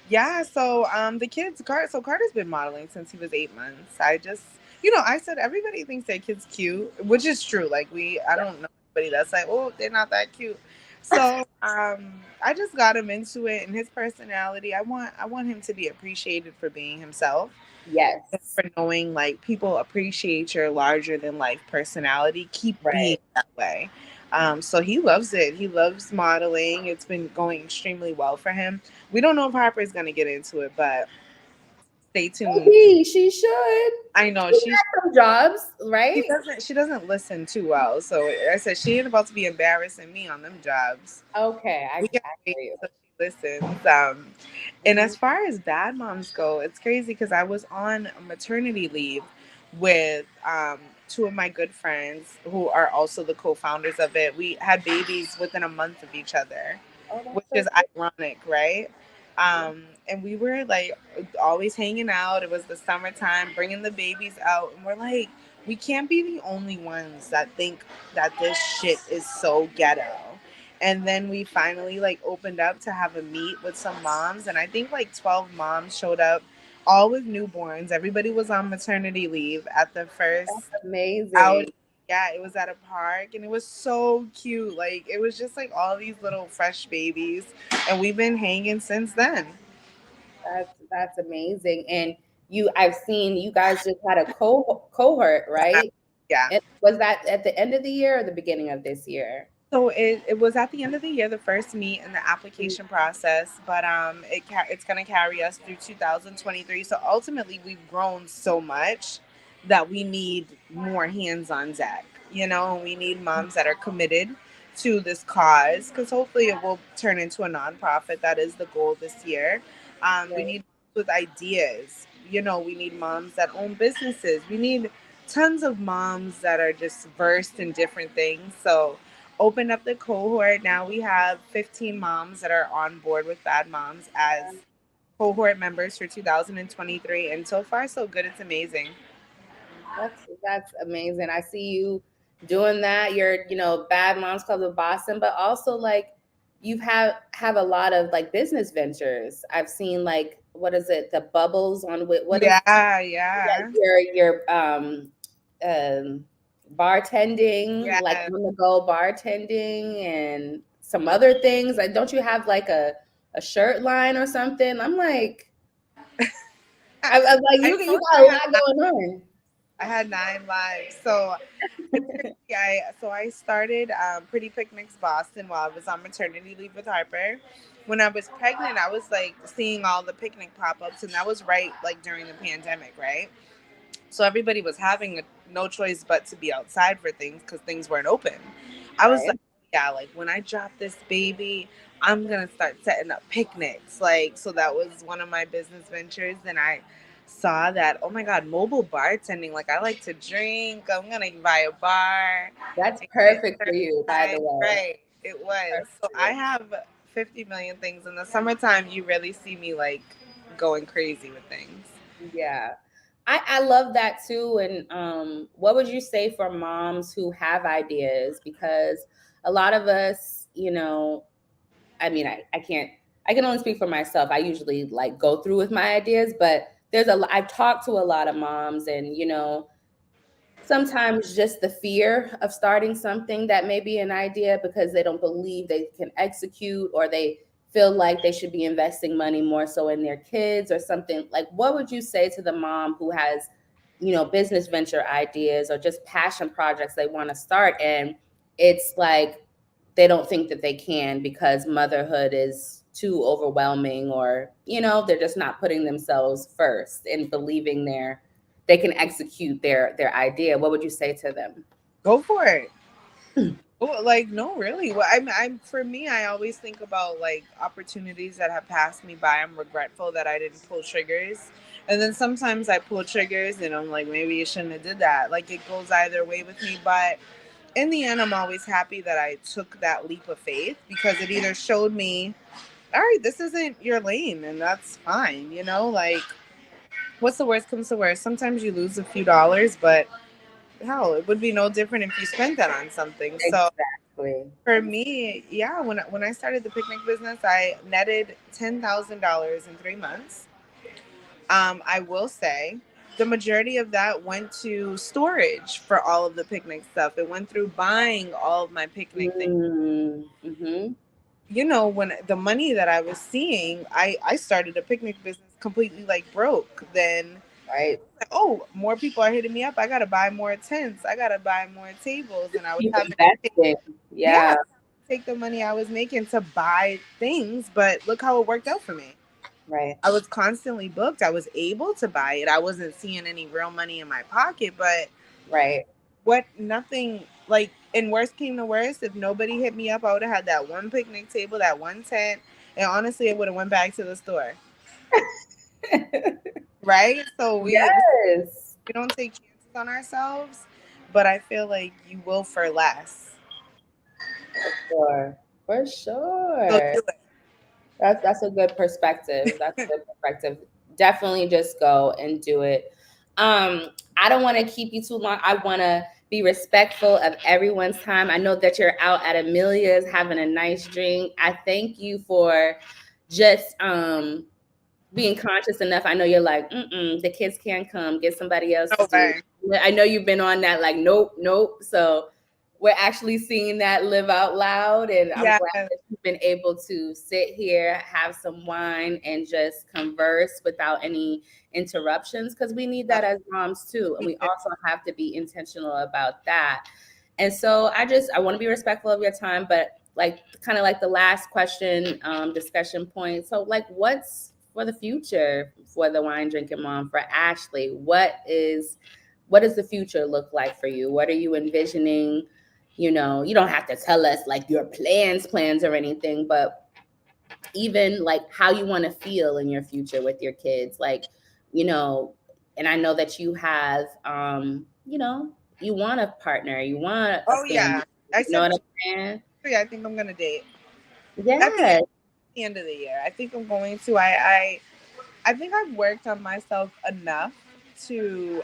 Yeah, so the kids Carter's been modeling since he was 8 months. I just I said everybody thinks their kid's cute, which is true. Like I don't know anybody that's like, oh, they're not that cute. So I just got him into it and his personality. I want him to be appreciated for being himself. Yes. For knowing like people appreciate your larger than life personality. Keep being Right. that way. So he loves it. He loves modeling. It's been going extremely well for him. We don't know if Harper is going to get into it, but stay tuned. Maybe she should. I know She she got some jobs, she right? doesn't she doesn't listen too well. So I said she ain't about to be embarrassing me on them jobs. Okay, We gotta I wait hear you. until she listens. And Mhm. as far as bad moms go, it's crazy because I was on maternity leave with two of my good friends who are also the co-founders of it. We had babies within a month of each other, Oh, which that's is so cute. ironic, right? And we were like always hanging out. It was the summertime, bringing the babies out, and we're like, we can't be the only ones that think that this shit is so ghetto. And then we finally like opened up to have a meet with some moms, and I think like 12 moms showed up, all with newborns. Everybody was on maternity leave at the first out. Amazing. Yeah, it was at a park, and it was so cute. Like it was just like all these little fresh babies, and we've been hanging since then. That's amazing. And I've seen you guys just had a cohort, Yeah. right? Yeah. And was that at the end of the year or the beginning of this year? So it was at the end of the year, the first meet in the Mm. application process, but it's gonna carry us through 2023. So ultimately, we've grown so much that we need more hands on deck. You know, we need moms that are committed to this cause because hopefully it will turn into a nonprofit. That is the goal this year. We Right. need moms with ideas. You know, we need moms that own businesses. We need tons of moms that are just versed in different things. So opened up the cohort. Now we have 15 moms that are on board with Bad Moms as cohort members for 2023. And so far, so good. It's amazing. That's amazing. I see you doing that. You're, Bad Moms Club of Boston, but also like have a lot of like business ventures. I've seen like what is it? The bubbles on what is Yeah, like yeah. um bartending, like Yeah. on the go bartending and some other things. Like don't you have like a shirt line or something? I'm like I'm like I you told got you a lot going on. I had 9 lives. So it's crazy. I started Pretty Picnics Boston while I was on maternity leave with Harper. When I was pregnant, I was like seeing all the picnic pop ups, and that was right like during the pandemic, right? So everybody was having no choice but to be outside for things because things weren't open. I was like, Right. yeah, like when I drop this baby, I'm gonna start setting up picnics. Like, so that was one of my business ventures. And I saw that, oh my God, mobile bartending. Like, I like to drink. I'm gonna buy a bar That's and get perfect for you, by the certified. way. Right, it was. Perfect So for I you. have 50 million things. In the summertime, you really see me like going crazy with things. Yeah. I love that too. And what would you say for moms who have ideas? Because a lot of us, I mean, I can only speak for myself. I usually like go through with my ideas, but I've talked to a lot of moms and, sometimes just the fear of starting something that may be an idea because they don't believe they can execute or they feel like they should be investing money more so in their kids or something. Like what would you say to the mom who has business venture ideas or just passion projects they want to start and it's like they don't think that they can because motherhood is too overwhelming or they're just not putting themselves first and believing they can execute their idea. What would you say to them? Go for it. Well, like no, really. Well, I'm for me. I always think about like opportunities that have passed me by. I'm regretful that I didn't pull triggers, and then sometimes I pull triggers and I'm like, maybe you shouldn't have did that. Like it goes either way with me, but in the end, I'm always happy that I took that leap of faith because it either showed me, all right, this isn't your lane, and that's fine. You know, like what's the worst comes to worst. Sometimes you lose a few dollars, but hell, it would be no different if you spent that on something. So Exactly. for me, yeah, when I started the picnic business, I netted $10,000 in 3 months. I will say the majority of that went to storage for all of the picnic stuff. It went through buying all of my picnic things. Mm-hmm. You know, when the money that I was seeing, I started a picnic business completely like broke. Then Right. Like, oh, more people are hitting me up. I gotta buy more tents. I gotta buy more tables. And I was Keep having to take, investing. yeah, Yeah. take the money I was making to buy things. But look how it worked out for me. Right. I was constantly booked. I was able to buy it. I wasn't seeing any real money in my pocket, but Right. what nothing like and worst came to worst, if nobody hit me up, I would have had that one picnic table, that one tent, and honestly it would have went back to the store. Right? So Yes. we don't take chances on ourselves, but I feel like you will for less. For sure. For So sure. do it. That's a good perspective. That's a good perspective. Definitely just go and do it. I don't want to keep you too long. I want to be respectful of everyone's time. I know that you're out at Amelia's having a nice drink. I thank you for just being conscious enough. I know you're like, the kids can't come. Get somebody else to No do. way. I know you've been on that, like, nope, nope. So we're actually seeing that live out loud, and I'm Yeah. glad that you've been able to sit here, have some wine, and just converse without any interruptions, because we need that as moms too, and we also have to be intentional about that. And so I want to be respectful of your time, but like kind of like the last question, discussion point. So like what's for the future for the wine drinking mom, for Ashley? What does the future look like for you? What are you envisioning? You know, you don't have to tell us like your plans or anything, but even like how you want to feel in your future with your kids. Like, you know, and I know that you have you want a partner, you want a Oh family. yeah. I You know said what I'm saying? I think I'm gonna date at Yes. the end of the year. I think I'm going to. I think I've worked on myself enough to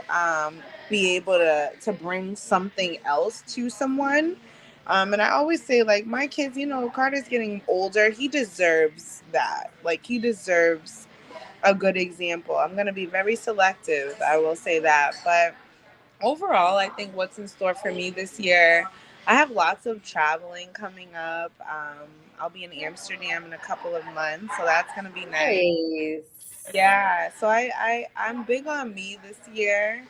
be able to bring something else to someone. And I always say, like, my kids, Carter's getting older. He deserves that. Like, he deserves a good example. I'm going to be very selective. I will say that. But overall, I think what's in store for me this year, I have lots of traveling coming up. I'll be in Amsterdam in a couple of months. So that's going to be nice. Nice. Yeah, so I'm big on me this year.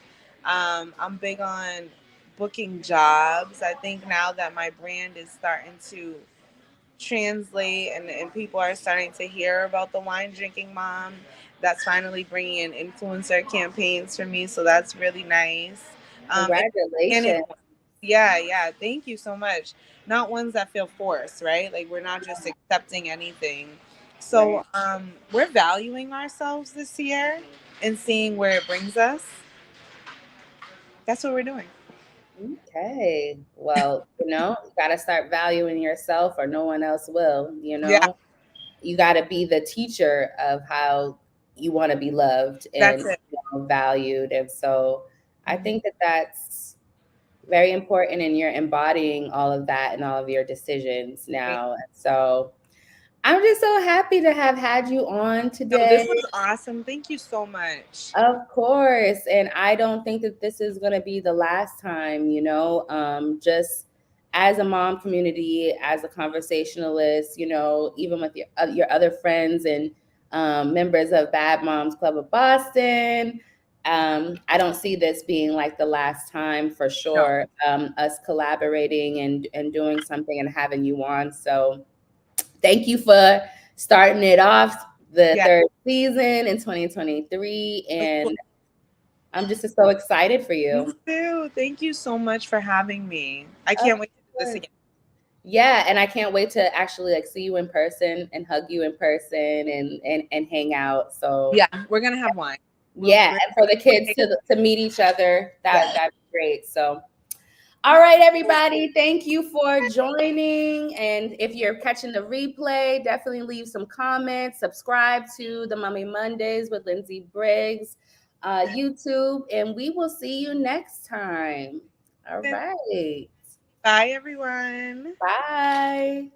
I'm big on booking jobs. I think now that my brand is starting to translate and people are starting to hear about the wine drinking mom, that's finally bringing in influencer campaigns for me. So that's really nice. And Congratulations. yeah, yeah. Thank you so much. Not ones that feel forced, right? Like we're not just accepting anything. Right. So we're valuing ourselves this year and seeing where it brings us. That's what we're doing. Okay. Well, you got to start valuing yourself or no one else will, Yeah, You got to be the teacher of how you want to be loved that's and it. valued. And so I Mhm. think that that's very important, and you're embodying all of that in all of your decisions now. And so I'm just so happy to have had you on No, today. this was awesome. Thank you so much. Of course. And I don't think that this is going to be the last time, just as a mom community, as a conversationalist, even with your other friends and members of Bad Moms Club of Boston. I don't see this being like the last time for No. sure, us collaborating and doing something and having you on. So thank you for starting it off the Yeah. third season in 2023. Of course. And I'm just so excited for Me you. too. Thank you so much for having me. I Of can't wait to do this course. again. Yeah, and I can't wait to actually like see you in person and hug you in person and hang out. So Yeah, we're gonna have wine. yeah, We're and for the we'll kids take to meet each other, yeah. that'd be great. So all right, everybody, thank you for joining. And if you're catching the replay, definitely leave some comments. Subscribe to the Mummy Mondays with Lindsey Briggs YouTube, and we will see you next time. All right. Bye, everyone. Bye.